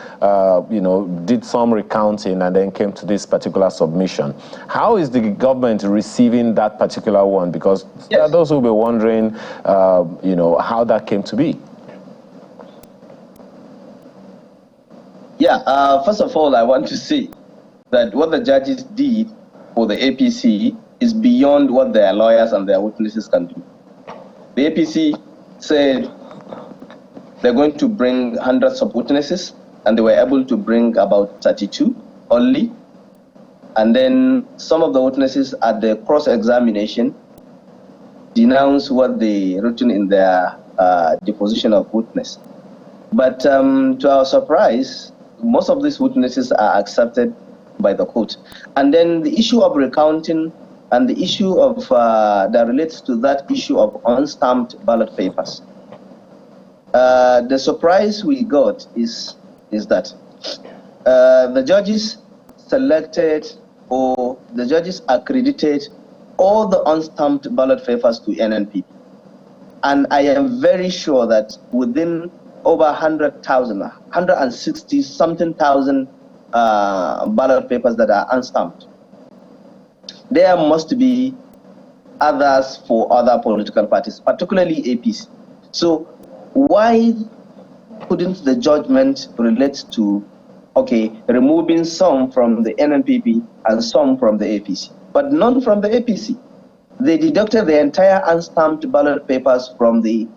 did some recounting and then came to this particular submission. How is the government receiving that particular one? Because there are those who will be wondering, how that came to be. Yeah, first of all, I want to say that what the judges did for the APC is beyond what their lawyers and their witnesses can do. The APC said they're going to bring hundreds of witnesses, and they were able to bring about 32 only. And then some of the witnesses at the cross-examination, denounce what they written in their deposition of witness. But to our surprise, most of these witnesses are accepted by the court. And then the issue of recounting and the issue of that relates to that issue of unstamped ballot papers. The surprise we got is that the judges selected, or the judges accredited all the unstamped ballot papers to NNPP. And I am very sure that within over 100,000, 160 something thousand ballot papers that are unstamped, there must be others for other political parties, particularly APC. So why couldn't the judgment relate to, okay, removing some from the NNPP and some from the APC, but none from the APC? They deducted the entire unstamped ballot papers from the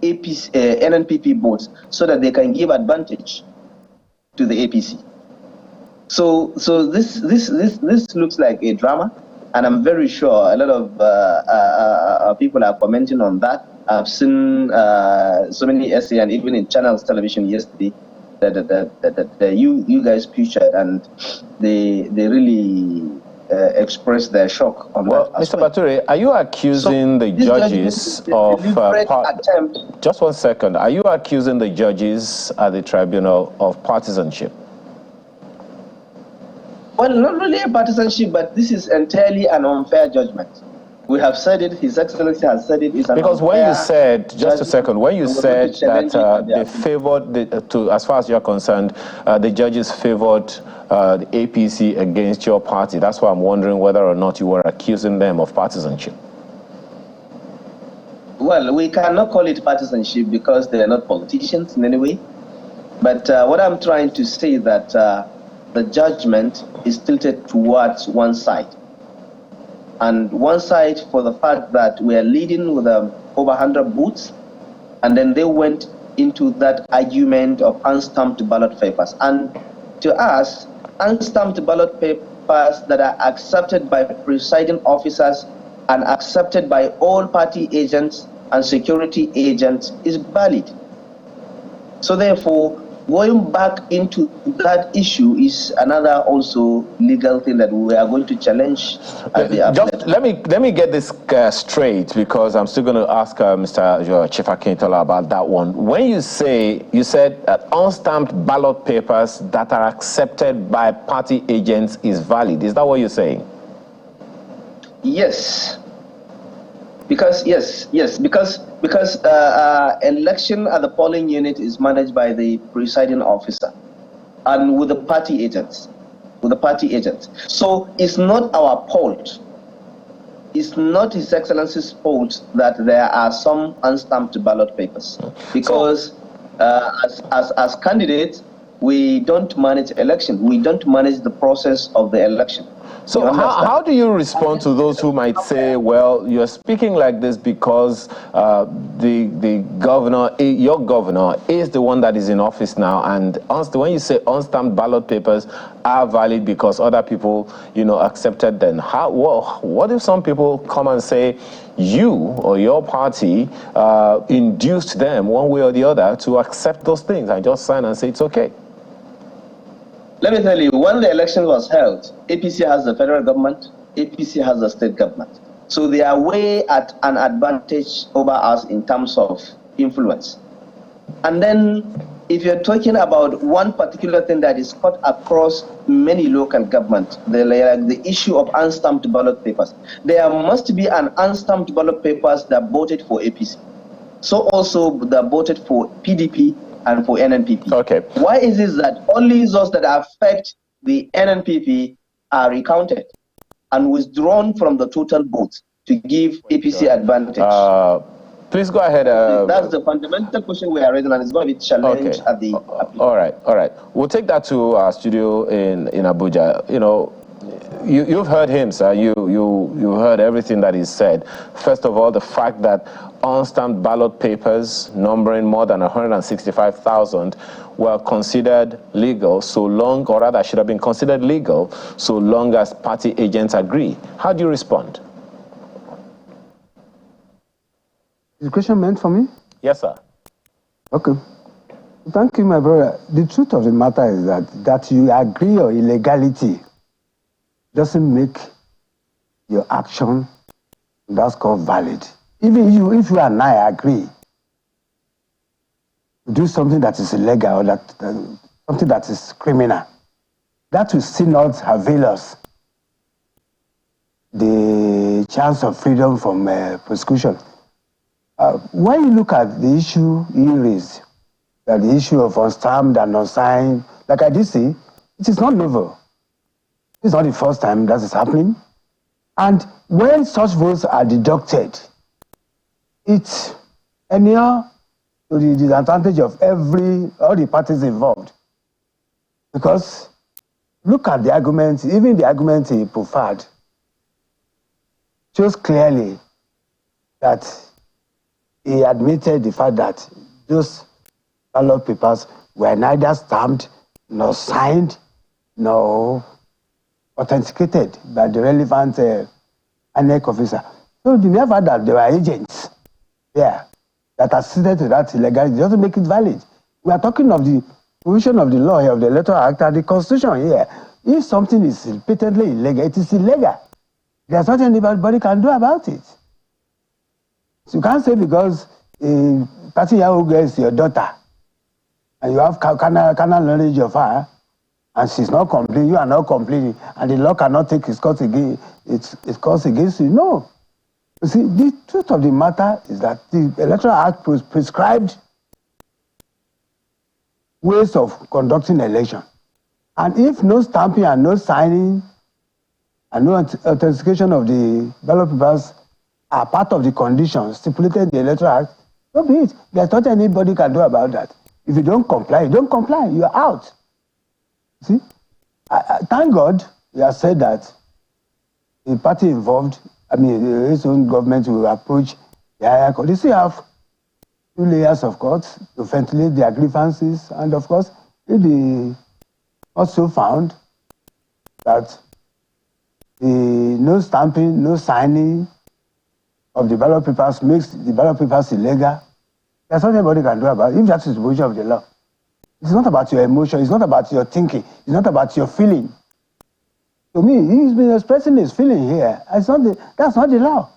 APC, NNPP votes so that they can give advantage to the APC. So this looks like a drama, and I'm very sure a lot of people are commenting on that. I've seen so many essays, and even in Channels Television yesterday, that you guys featured, and they really expressed their shock on that. Mr. Bature, are you accusing the judges of just 1 second? Are you accusing the judges at the tribunal of partisanship? Well, not really a partisanship, but this is entirely an unfair judgment. We have said it, His Excellency has said it. Because when you said, just a second, when you said that they favored, as far as you're concerned, the judges favored the APC against your party, that's why I'm wondering whether or not you were accusing them of partisanship. Well, we cannot call it partisanship because they are not politicians in any way. But what I'm trying to say is that the judgment is tilted towards one side. And one side for the fact that we are leading with over 100 votes, and then they went into that argument of unstamped ballot papers. And to us, unstamped ballot papers that are accepted by presiding officers and accepted by all party agents and security agents is valid. So therefore, going back into that issue is another also legal thing that we are going to challenge. Let me get this straight, because I'm still going to ask Mr. Chief Akintola about that one. When you said unstamped ballot papers that are accepted by party agents is valid, is that what you're saying? Yes. Because election at the polling unit is managed by the presiding officer and with the party agents. So it's not our fault. It's not His Excellency's fault that there are some unstamped ballot papers. Because as candidates, we don't manage election. We don't manage the process of the election. So how do you respond to those who might say, well, you're speaking like this because the governor, your governor, is the one that is in office now, and when you say unstamped ballot papers are valid because other people, accepted them, what if some people come and say you or your party induced them one way or the other to accept those things and just sign and say it's okay? Let me tell you, when the election was held, APC has the federal government, APC has the state government. So they are way at an advantage over us in terms of influence. And then if you're talking about one particular thing that is cut across many local governments, the issue of unstamped ballot papers, there must be an unstamped ballot papers that voted for APC. So also that voted for PDP and for NNPP. Okay. Why is it that only those that affect the NNPP are recounted and withdrawn from the total votes to give APC advantage? Please go ahead. That's the fundamental question we are raising, and it's going to be challenged at the... All right. We'll take that to our studio in Abuja. You've heard him, sir. You heard everything that he said. First of all, the fact that unstamped ballot papers numbering more than 165,000 were considered legal so long, or rather should have been considered legal so long as party agents agree. How do you respond? Is the question meant for me? Yes, sir. Okay. Thank you, my brother. The truth of the matter is that you agree or illegality doesn't make your action that's called valid. Even if you and I agree to do something that is illegal or that something that is criminal, that will still not avail us the chance of freedom from prosecution. When you look at the issue you raised, that the issue of unstamped and unsigned, like I did say, it is not novel. It's not the first time that is happening. And when such votes are deducted, it's anyhow to the disadvantage of all the parties involved. Because look at the argument, even the argument he preferred, shows clearly that he admitted the fact that those ballot papers were neither stamped, nor signed, nor authenticated by the relevant INEC officer. So the mere fact that there were agents there that assisted to that illegality doesn't make it valid. We are talking of the provision of the law here, of the Electoral Act and the Constitution here. If something is patently illegal, it is illegal. There's nothing anybody can do about it. So you can't say because a 30-year-old girl is your daughter and you have carnal knowledge of her and she's not complaining, you are not complaining, and the law cannot take its course against you. No. You see, the truth of the matter is that the Electoral Act prescribed ways of conducting election. And if no stamping and no signing and no authentication of the ballot papers are part of the conditions stipulated in the Electoral Act, so be it. There's nothing anybody can do about that. If you don't comply, you're out. See? Thank God we have said that the party involved, his own government will approach the higher court. They still have 2 layers of courts to ventilate their grievances, and of course, if they also found that the no stamping, no signing of the ballot papers makes the ballot papers illegal, there's nothing anybody can do about it, if that is the position of the law. It's not about your emotion, it's not about your thinking, it's not about your feeling. To me, he's been expressing his feeling here. That's not the law.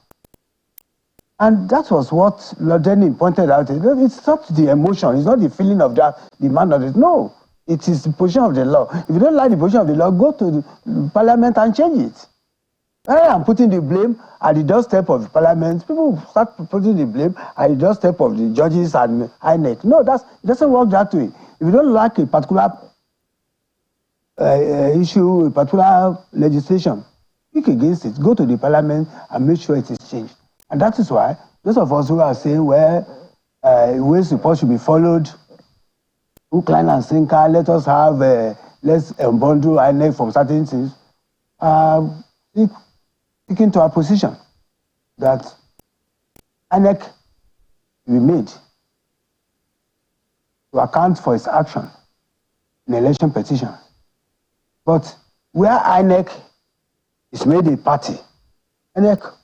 And that was what Lord Denning pointed out. It's not the emotion, it's not the feeling of the man of it. No, it is the position of the law. If you don't like the position of the law, go to the parliament and change it. I am putting the blame at the doorstep of the parliament. People start putting the blame at the doorstep of the judges and INEC. No, it doesn't work that way. If you don't like a particular issue, a particular legislation, speak against it. Go to the parliament and make sure it is changed. And that is why those of us who are saying ways report should be followed, hook, line, and sinker, let us have, let's unbundle INEC from certain things, sticking to our position that INEC will be made to account for its action in election petition. But where INEC is made a party, INEC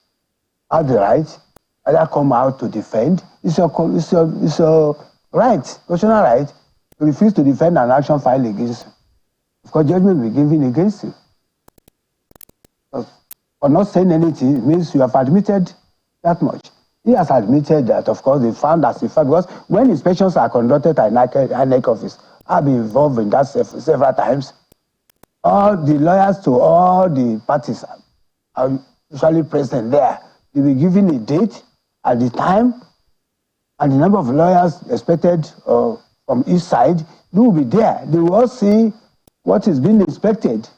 has the right either come out to defend. It's your right, constitutional right, to refuse to defend an action filed against you. Because judgment will be given against you. For not saying anything, it means you have admitted that much. He has admitted that, of course, they found as a fact, because when inspections are conducted at INEC office, I've been involved in that several times. All the lawyers to all the parties are usually present there. They will be given a date at the time, and the number of lawyers expected from each side, they will be there. They will all see what is being inspected.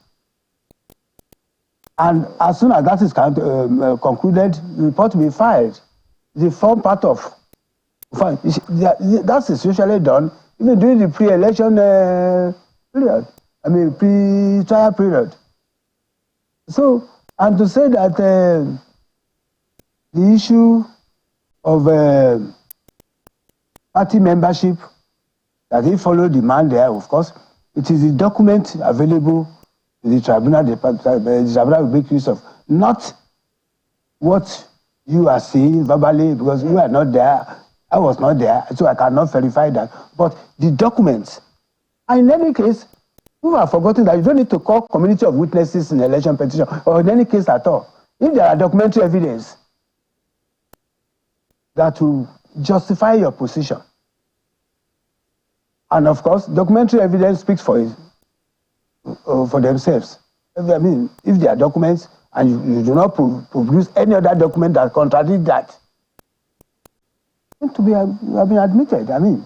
And as soon as that is concluded, the report will be filed. The form part of that's usually done even during the pre-election period. Pre-trial period. So, and to say that the issue of party membership, that he followed the man there, of course, it is the document available to the tribunal. The tribunal will make use of, not what you are seeing verbally, because you are not there, I was not there, so I cannot verify that. But the documents, and in any case, people have forgotten that you don't need to call community of witnesses in election petition, or in any case at all. If there are documentary evidence that will justify your position, and of course, documentary evidence speaks for themselves. I mean, if there are documents and you do not produce any other document that contradict that, you have been admitted. I mean,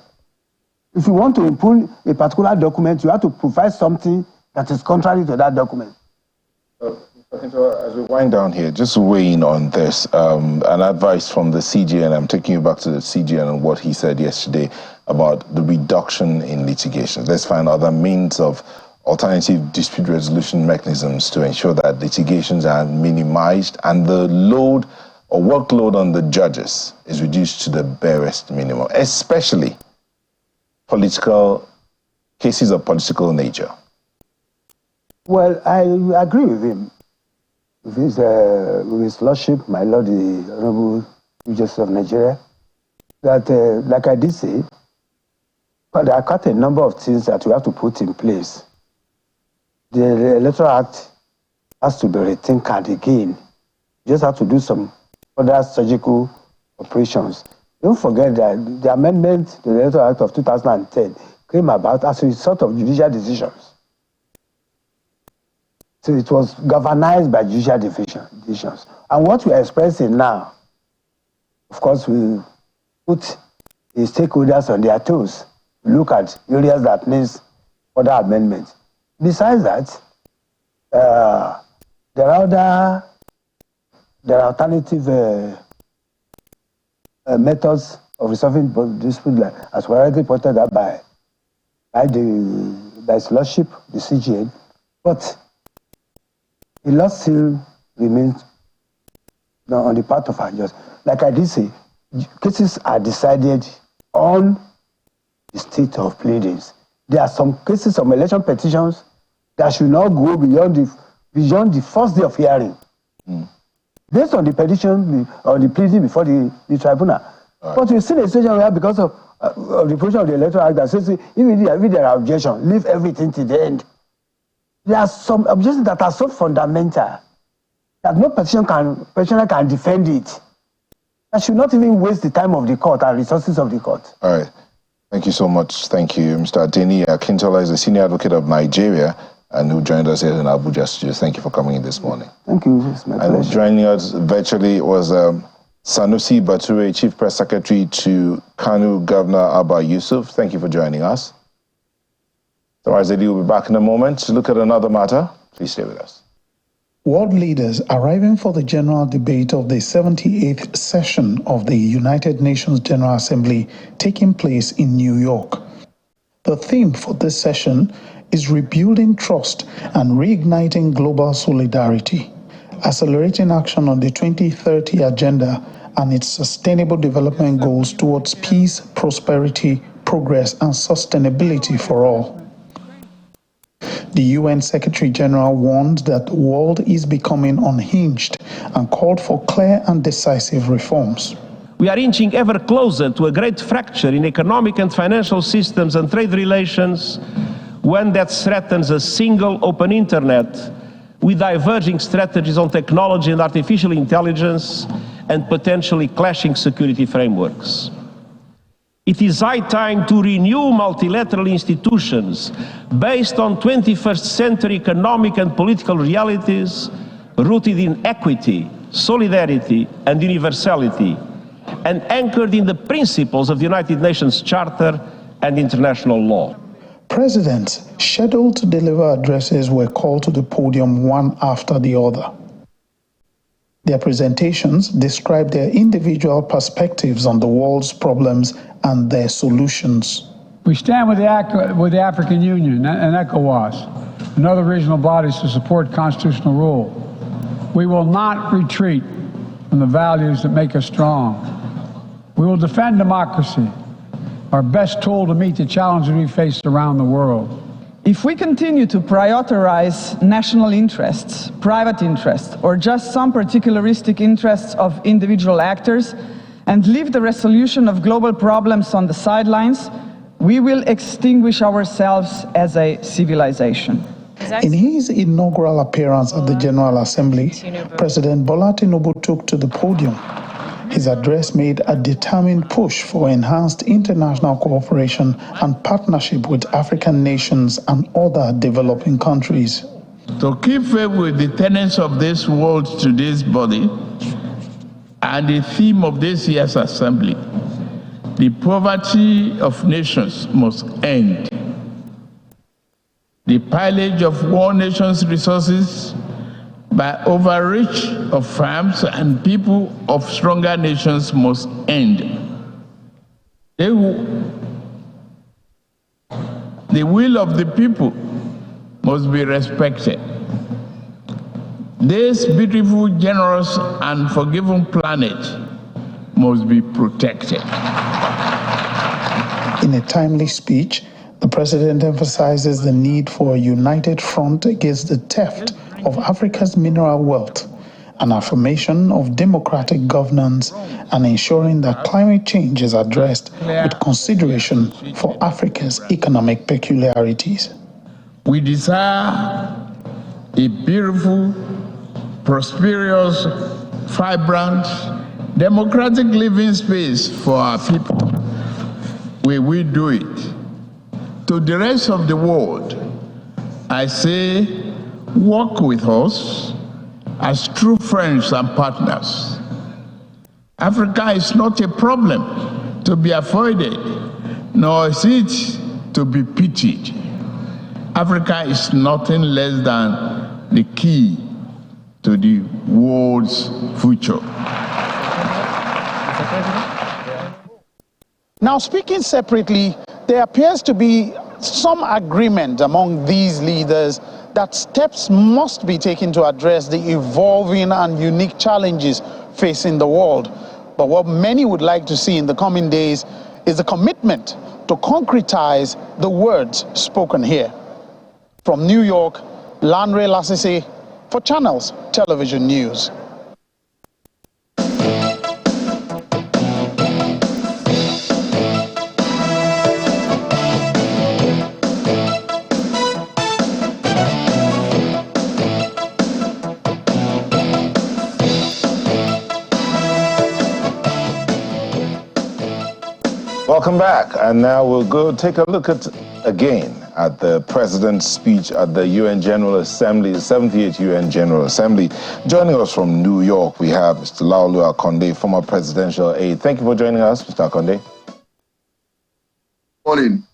if you want to impugnn a particular document, you have to provide something that is contrary to that document. As we wind down here, just weighing on this, an advice from the CGN. I'm taking you back to the CGN and what he said yesterday about the reduction in litigation. Let's find other means of alternative dispute resolution mechanisms to ensure that litigations are minimized and the load or workload on the judges is reduced to the barest minimum, especially political cases of political nature. Well, I agree with him. With his Lordship, my Lord, the Honorable Chief Justice of Nigeria, that, like I did say, but there are quite a number of things that we have to put in place. The Electoral Act has to be rethinkered again. You just have to do some other surgical operations. Don't forget that the amendment to the Electoral Act of 2010 came about as a result of judicial decisions. So it was governed by judicial decisions. And what we are expressing now, of course, we put the stakeholders on their toes, look at areas that needs other amendments. Besides that, there are alternative methods of resolving disputes, as already pointed out by His Lordship, the CGN. But a lot still remains on the part of our judges. Like I did say, cases are decided on the state of pleadings. There are some cases of election petitions that should not go beyond the first day of hearing. Based on the petition or the pleading before the tribunal. Right. But we've seen a situation where, because of the provision of the Electoral Act that says if there are objections, leave everything to the end. There are some objections that are so fundamental that no petitioner can defend it. I should not even waste the time of the court and resources of the court. All right. Thank you so much. Thank you, Mr. Adeni Akintola is the Senior Advocate of Nigeria and who joined us here in Abuja studios. Thank you for coming in this morning. Thank you. It's my pleasure. And joining us virtually was Sanusi Bature, Chief Press Secretary to Kano Governor Abba Yusuf. Thank you for joining us. So Azedi will be back in a moment to look at another matter. Please stay with us. World leaders arriving for the general debate of the 78th session of the United Nations General Assembly taking place in New York. The theme for this session is rebuilding trust and reigniting global solidarity, accelerating action on the 2030 agenda and its sustainable development goals towards peace, prosperity, progress, and sustainability for all. The UN Secretary-General warned that the world is becoming unhinged and called for clear and decisive reforms. We are inching ever closer to a great fracture in economic and financial systems and trade relations, one that threatens a single open internet with diverging strategies on technology and artificial intelligence and potentially clashing security frameworks. It is high time to renew multilateral institutions based on 21st century economic and political realities rooted in equity, solidarity, and universality, and anchored in the principles of the United Nations Charter and international law. Presidents scheduled to deliver addresses were called to the podium one after the other. Their presentations described their individual perspectives on the world's problems and their solutions. We stand with the African Union and ECOWAS and other regional bodies to support constitutional rule. We will not retreat from the values that make us strong. We will defend democracy, our best tool to meet the challenges we face around the world. If we continue to prioritize national interests, private interests, or just some particularistic interests of individual actors, and leave the resolution of global problems on the sidelines, we will extinguish ourselves as a civilization. In his inaugural appearance at the General Assembly, President Bola Tinubu took to the podium. His address made a determined push for enhanced international cooperation and partnership with African nations and other developing countries. To keep faith with the tenets of this world today's body and the theme of this year's assembly, the poverty of nations must end. The pillage of one nation's resources by overreach of farms and people of stronger nations must end. The will of the people must be respected. This beautiful, generous, and forgiving planet must be protected. In a timely speech, the president emphasizes the need for a united front against the theft of Africa's mineral wealth, an affirmation of democratic governance, and ensuring that climate change is addressed with consideration for Africa's economic peculiarities. We desire a beautiful, prosperous, vibrant, democratic living space for our people. We will do it. To the rest of the world, I say, work with us as true friends and partners. Africa is not a problem to be avoided, nor is it to be pitied. Africa is nothing less than the key to the world's future. Now, speaking separately, there appears to be some agreement among these leaders that steps must be taken to address the evolving and unique challenges facing the world. But what many would like to see in the coming days is a commitment to concretize the words spoken here. From New York, Lanre Lasisi for Channels Television News. Welcome back, and now we'll go take a look at the president's speech at the UN General Assembly, the 78th UN General Assembly. Joining us from New York, we have Mr. Laolu Akonde, former presidential aide. Thank you for joining us, Mr. Akonde. Morning.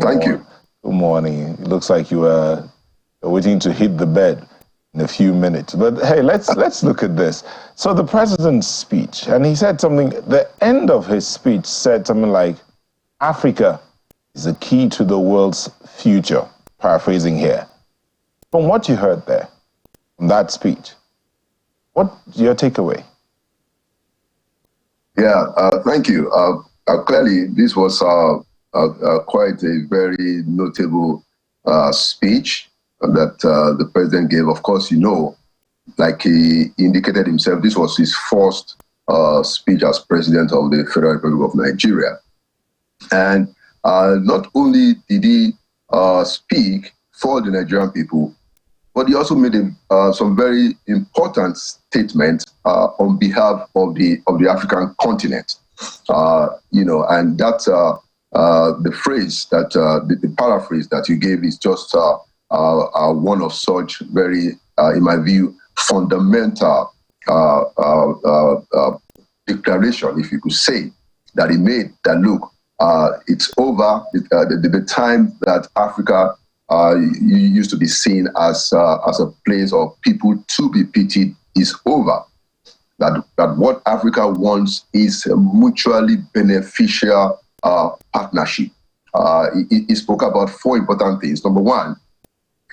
Thank you. Good morning. It looks like you are waiting to hit the bed in a few minutes. But hey, let's look at this. So the president's speech, and he said something, the end of his speech said something like, Africa is the key to the world's future, paraphrasing here. From what you heard there, from that speech, what's your takeaway? Yeah, thank you. Clearly, this was quite a very notable speech that the president gave. Of course, you know, like he indicated himself, this was his first speech as president of the Federal Republic of Nigeria. And not only did he speak for the Nigerian people, but he also made some very important statements on behalf of the African continent. You know, and that the phrase that the paraphrase that you gave is just one of such very, in my view, fundamental declaration, if you could say, that he made. That look, it's over. The time that Africa used to be seen as a place of people to be pitied is over. That what Africa wants is a mutually beneficial partnership. He spoke about four important things. Number one,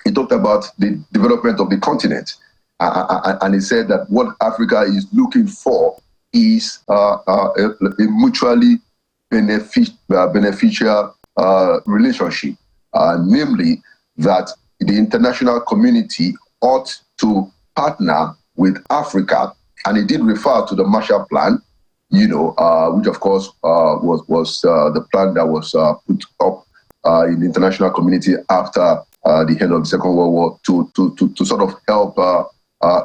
he talked about the development of the continent, and he said that what Africa is looking for is a mutually beneficial relationship. Namely, that the international community ought to partner with Africa, and he did refer to the Marshall Plan, which of course was the plan that was put up in the international community after the end of the Second World War to sort of help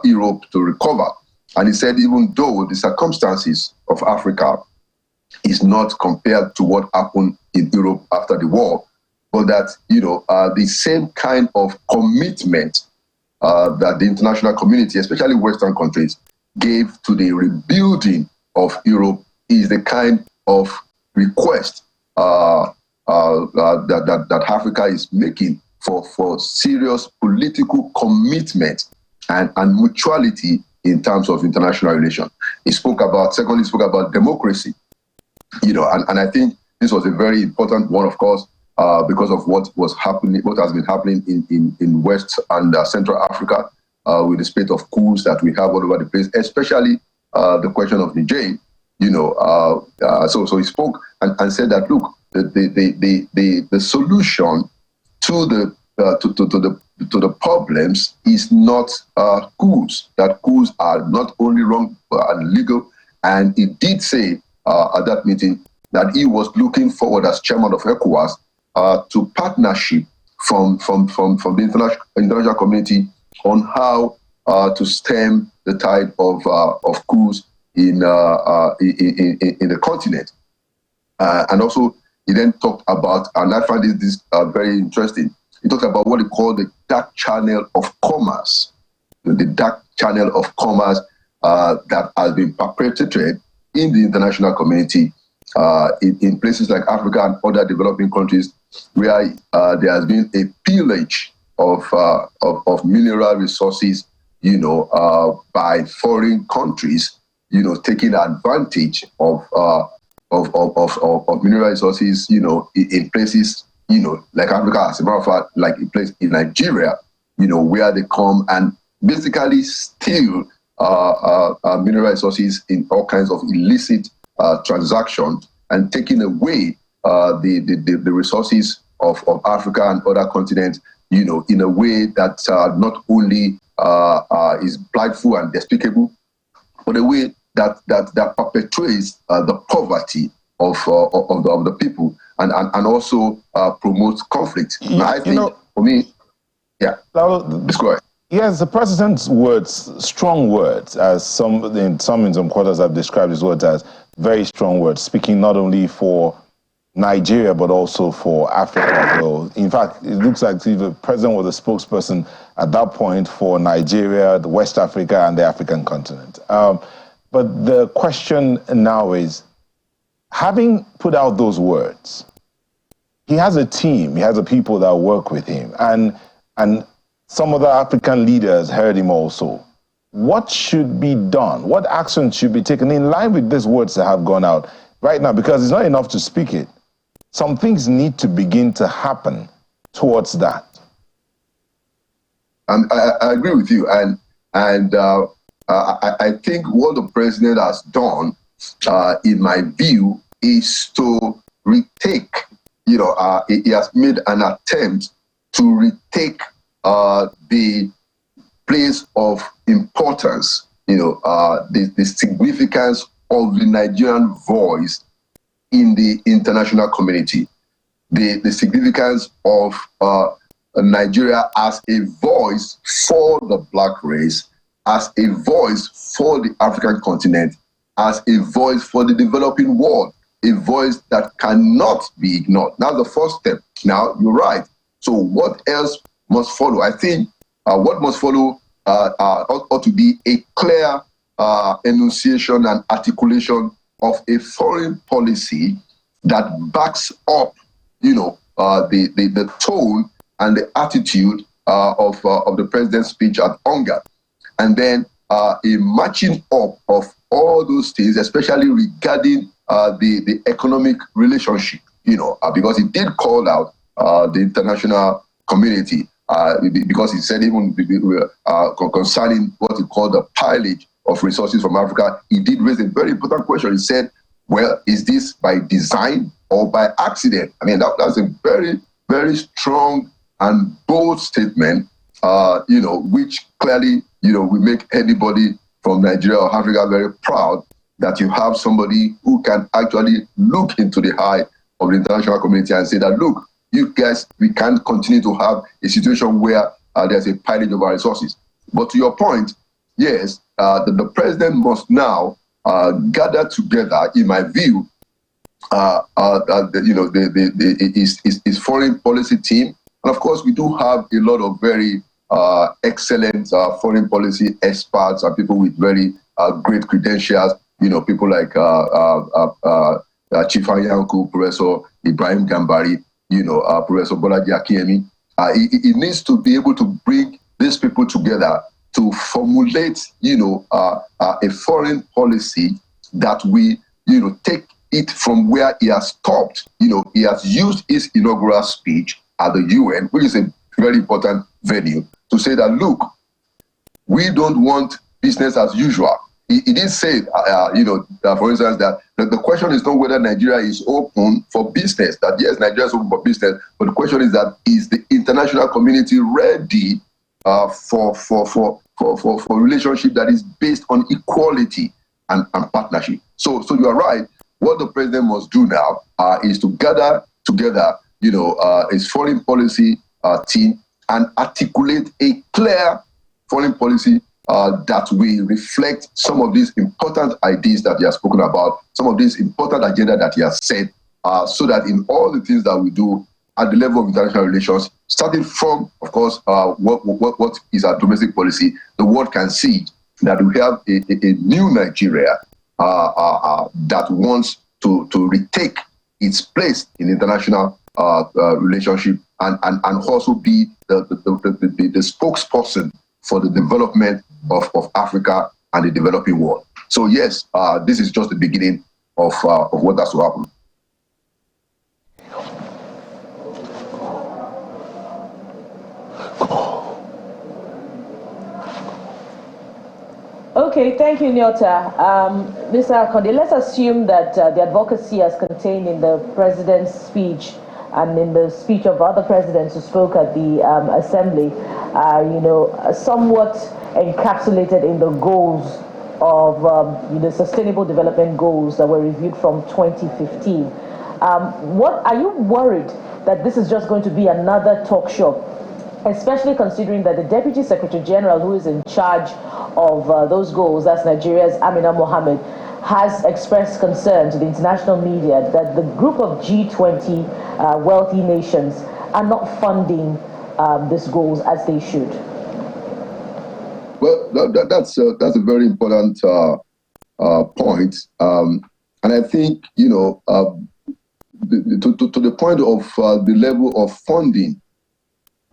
Europe to recover. And he said, even though the circumstances of Africa is not compared to what happened in Europe after the war, but that, the same kind of commitment that the international community, especially Western countries, gave to the rebuilding of Europe is the kind of request that Africa is making for serious political commitment and mutuality in terms of international relations. Secondly, he spoke about democracy, and I think this was a very important one, of course, because of what has been happening in West and Central Africa with the spate of coups that we have all over the place, especially the question of Niger. So he spoke and said that, look, the solution to the problems is not coups. That coups are not only wrong but illegal. And he did say at that meeting that he was looking forward as chairman of ECOWAS to partnership from the international community on how to stem the tide of coups in the continent. And also, he then talked about, and I find this very interesting, he talked about what he called the dark channel of commerce, the dark channel of commerce that has been perpetrated in the international community in places like Africa and other developing countries, where there has been a pillage of mineral resources, by foreign countries, taking advantage of mineral resources, in places, like Africa, as a matter of fact, like a place in Nigeria, where they come and basically steal mineral resources in all kinds of illicit transactions and taking away the resources of Africa and other continents, in a way that not only is blindful and despicable, but a way that perpetuates the poverty of the people and also promotes conflict. I think, for me, yeah. Let's go ahead. Yes, the president's words, strong words, as some in some quarters have described his words as very strong words, speaking not only for Nigeria, but also for Africa. So, in fact, it looks like the president was a spokesperson at that point for Nigeria, the West Africa, and the African continent. But the question now is, having put out those words, he has a team, he has the people that work with him, and some other African leaders heard him also. What should be done? What action should be taken in line with these words that have gone out right now? Because it's not enough to speak it. Some things need to begin to happen towards that. I agree with you, and I think what the president has done, in my view, is to retake. He has made an attempt to retake the place of importance, the significance of the Nigerian voice in the international community, the significance of Nigeria as a voice for the black race, as a voice for the African continent, as a voice for the developing world, a voice that cannot be ignored. Now, the first step. Now, you're right. So what else must follow? I think what must follow ought to be a clear enunciation and articulation of a foreign policy that backs up, the tone and the attitude of the president's speech at UNGA, and then a matching up of all those things, especially regarding the economic relationship, because he did call out the international community, because he said even concerning what he called the pillage of resources from Africa, he did raise a very important question. He said, well, is this by design or by accident? I mean, that's a very, very strong and bold statement, which clearly, will make anybody from Nigeria or Africa very proud that you have somebody who can actually look into the eye of the international community and say that, look, you guys, we can't continue to have a situation where there's a piling of our resources. But to your point, yes, the president must now gather together, in my view, his foreign policy team. And of course, we do have a lot of very excellent foreign policy experts and people with very great credentials, people like Chief Anyanku, Professor Ibrahim Gambari, Professor Bolaji Akinyemi. It needs to be able to bring these people together to formulate, a foreign policy that we, take it from where he has stopped. He has used his inaugural speech at the UN, which is a very important venue, to say that, look, we don't want business as usual. He did say, for instance, that the question is not whether Nigeria is open for business, that yes, Nigeria is open for business, but the question is that, is the international community ready for relationship that is based on equality and partnership? So you are right. What the president must do now is to gather together, his foreign policy team and articulate a clear foreign policy that will reflect some of these important ideas that he has spoken about, some of these important agenda that he has said, so that in all the things that we do at the level of international relations, starting from, of course, what is our domestic policy, the world can see that we have a new Nigeria that wants to retake its place in international relationship and also be the spokesperson for the development of Africa and the developing world. So yes, this is just the beginning of what has to happen. Okay, thank you, Nyota. Mr. Akonde, let's assume that the advocacy as contained in the president's speech and in the speech of other presidents who spoke at the assembly are, somewhat encapsulated in the goals of the Sustainable Development Goals that were reviewed from 2015. What are you worried that this is just going to be another talk shop, especially considering that the Deputy Secretary General, who is in charge of those goals, that's Nigeria's Amina Mohammed, has expressed concern to the international media that the group of G20 wealthy nations are not funding these goals as they should? Well, that's a very important point. And I think, to the point of the level of funding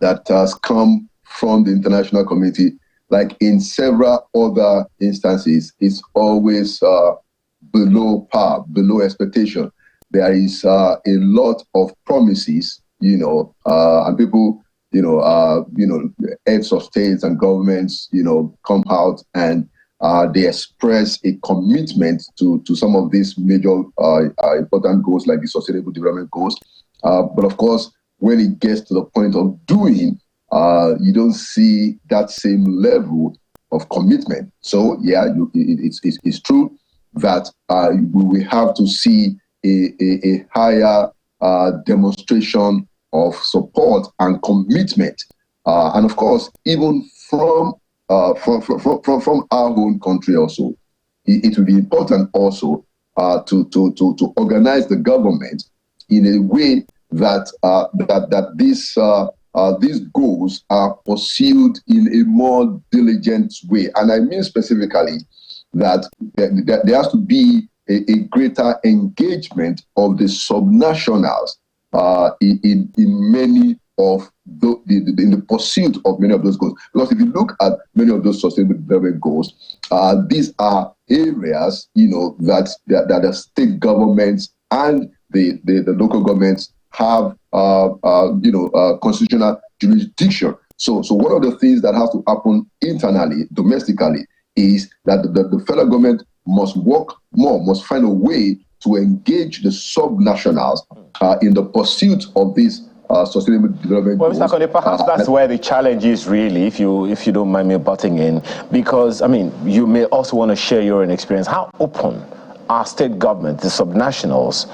that has come from the international community, like in several other instances, it's always below par, below expectation. There is a lot of promises, and people, heads of states and governments, come out and they express a commitment to some of these major important goals, like the Sustainable Development Goals. But of course, when it gets to the point of doing, you don't see that same level of commitment. So yeah, it's true that we have to see a higher demonstration of support and commitment, and of course, even from our own country also. It will be important also to organize the government in a way that these goals are pursued in a more diligent way. And I mean specifically that there has to be a greater engagement of the subnationals in many of in the pursuit of many of those goals. Because if you look at many of those sustainable development goals, these are areas that the state governments and the local governments have constitutional jurisdiction. So one of the things that has to happen internally, domestically, is that the federal government must work more, must find a way to engage the subnationals in the pursuit of these sustainable development goals. Well, Mr. Kone, perhaps that's where the challenge is really, if you don't mind me butting in, because, I mean, you may also want to share your own experience. How open are state government, the subnationals,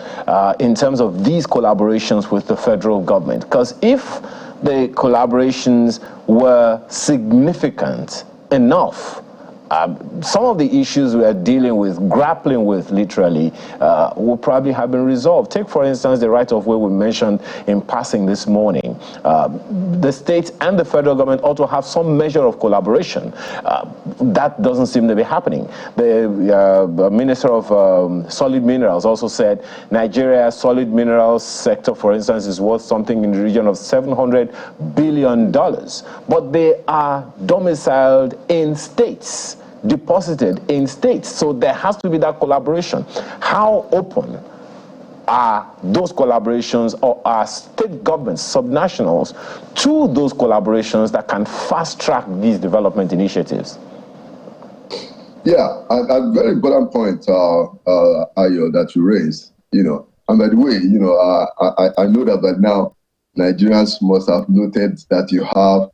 in terms of these collaborations with the federal government? Because if the collaborations were significant enough, some of the issues we are dealing with, grappling with literally, will probably have been resolved. Take, for instance, the right of way we mentioned in passing this morning. The states and the federal government ought to have some measure of collaboration. That doesn't seem to be happening. The Minister of Solid Minerals also said Nigeria's solid minerals sector, for instance, is worth something in the region of $700 billion. But they are domiciled in states, deposited in states. So there has to be that collaboration. How open are those collaborations, or are state governments, subnationals, to those collaborations that can fast track these development initiatives? Yeah, a very important point, Ayo, that you raised. And by the way, I know that by now Nigerians must have noted that you have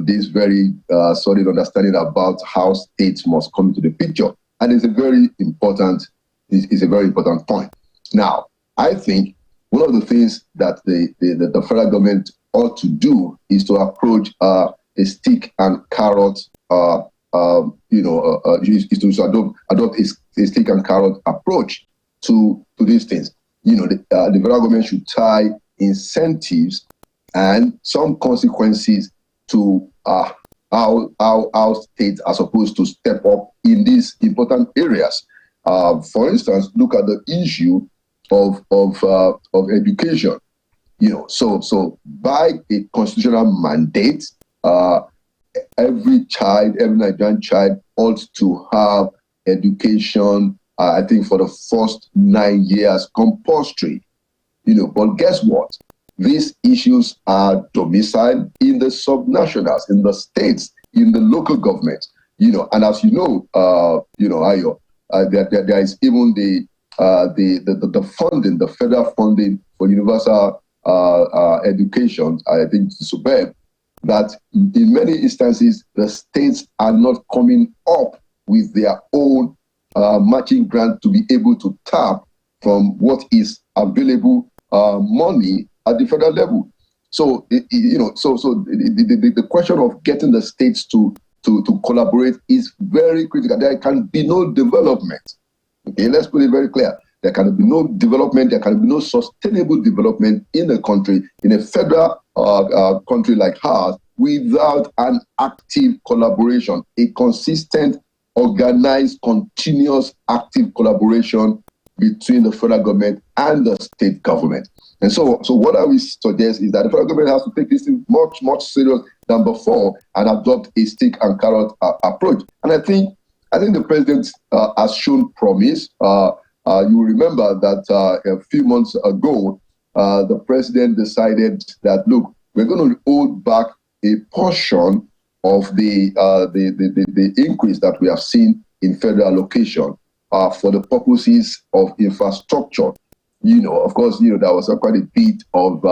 this very solid understanding about how states must come into the picture, and it's a very important point. Now, I think one of the things that the federal government ought to do is to approach a stick and carrot, is to adopt a stick and carrot approach to these things. The federal government should tie incentives and some consequences to how states are supposed to step up in these important areas. For instance, look at the issue of education. So by a constitutional mandate, every Nigerian child ought to have education. I think for the first 9 years compulsory. But guess what? These issues are domiciled in the subnationals, in the states, in the local government. And as you know, Ayo, there is even the funding, the federal funding for universal education. I think it's superb that in many instances the states are not coming up with their own matching grant to be able to tap from what is available money at the federal level. So the question of getting the states to collaborate is very critical. There can be no development. Okay, let's put it very clear. There can be no development. There can be no sustainable development in a country, in a federal country like ours, without an active collaboration, a consistent, organized, continuous, active collaboration between the federal government and the state government. And so what I will suggest is that the federal government has to take this thing much, much serious than before and adopt a stick and carrot approach. And I think the president has shown promise. You remember that a few months ago, the president decided that, look, we're going to hold back a portion of the increase that we have seen in federal allocation for the purposes of infrastructure. Of course, there was quite a bit of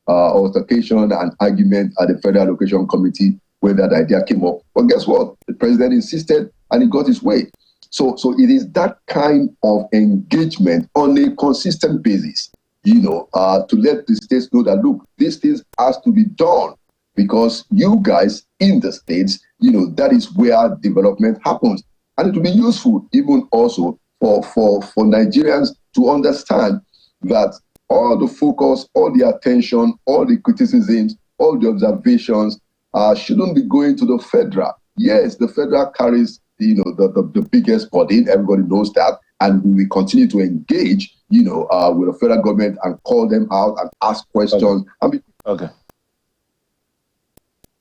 altercation and argument at the Federal Allocation Committee when that idea came up. But guess what? The president insisted and he got his way. So it is that kind of engagement on a consistent basis, to let the states know that, look, these things has to be done because you guys in the states, that is where development happens. And it will be useful even also for Nigerians to understand that all the focus, all the attention, all the criticisms, all the observations shouldn't be going to the federal. Yes, the federal carries the biggest burden. Everybody knows that, and we will continue to engage, with the federal government and call them out and ask questions. Okay.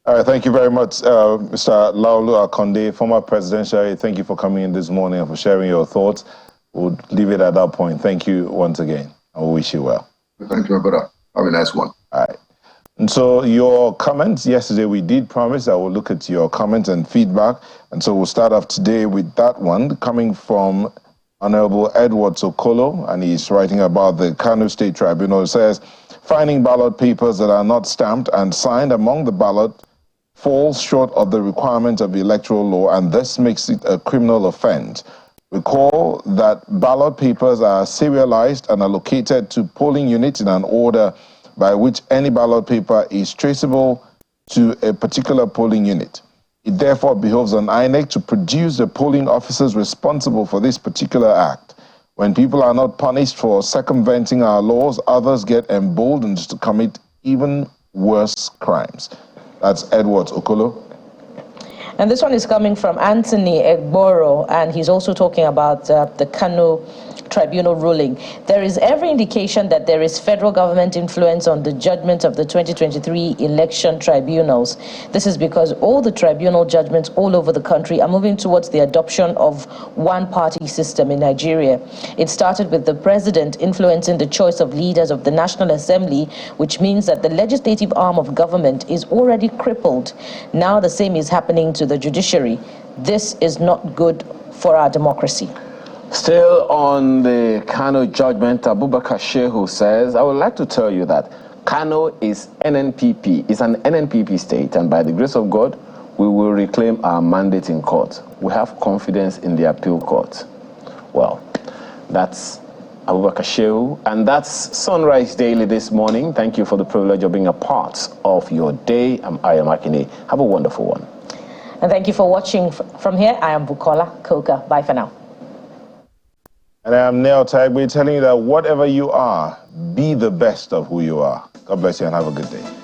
All right, thank you very much, Mr. Laolu Akonde, former presidential. Thank you for coming in this morning and for sharing your thoughts. We'll leave it at that point. Thank you once again. I wish you well. Thank you, my brother. Have a nice one. All right. And so your comments, yesterday we did promise I will look at your comments and feedback. And so we'll start off today with that one coming from Honorable Edward Sokolo, and he's writing about the Kano State Tribunal. It says, Finding ballot papers that are not stamped and signed among the ballot falls short of the requirement of the electoral law, and this makes it a criminal offense. Recall that ballot papers are serialized and allocated to polling units in an order by which any ballot paper is traceable to a particular polling unit. It therefore behoves on INEC to produce the polling officers responsible for this particular act. When people are not punished for circumventing our laws, others get emboldened to commit even worse crimes. That's Edward Okolo. And this one is coming from Anthony Egboro, and he's also talking about the Kano Tribunal ruling. There is every indication that there is federal government influence on the judgment of the 2023 election tribunals. This is because all the tribunal judgments all over the country are moving towards the adoption of one-party system in Nigeria. It started with the president influencing the choice of leaders of the National Assembly, which means that the legislative arm of government is already crippled. Now the same is happening to the judiciary. This is not good for our democracy. Still on the Kano judgment, Abubakar Shehu says, I would like to tell you that Kano is NNPP, is an NNPP state, and by the grace of God, we will reclaim our mandate in court. We have confidence in the appeal court. Well, that's Abubakar Shehu, and that's Sunrise Daily this morning. Thank you for the privilege of being a part of your day. I'm Aya Makine. Have a wonderful one. And thank you for watching from here. I am Bukola Koka. Bye for now. And I am Neil Tagbe telling you that whatever you are, be the best of who you are. God bless you and have a good day.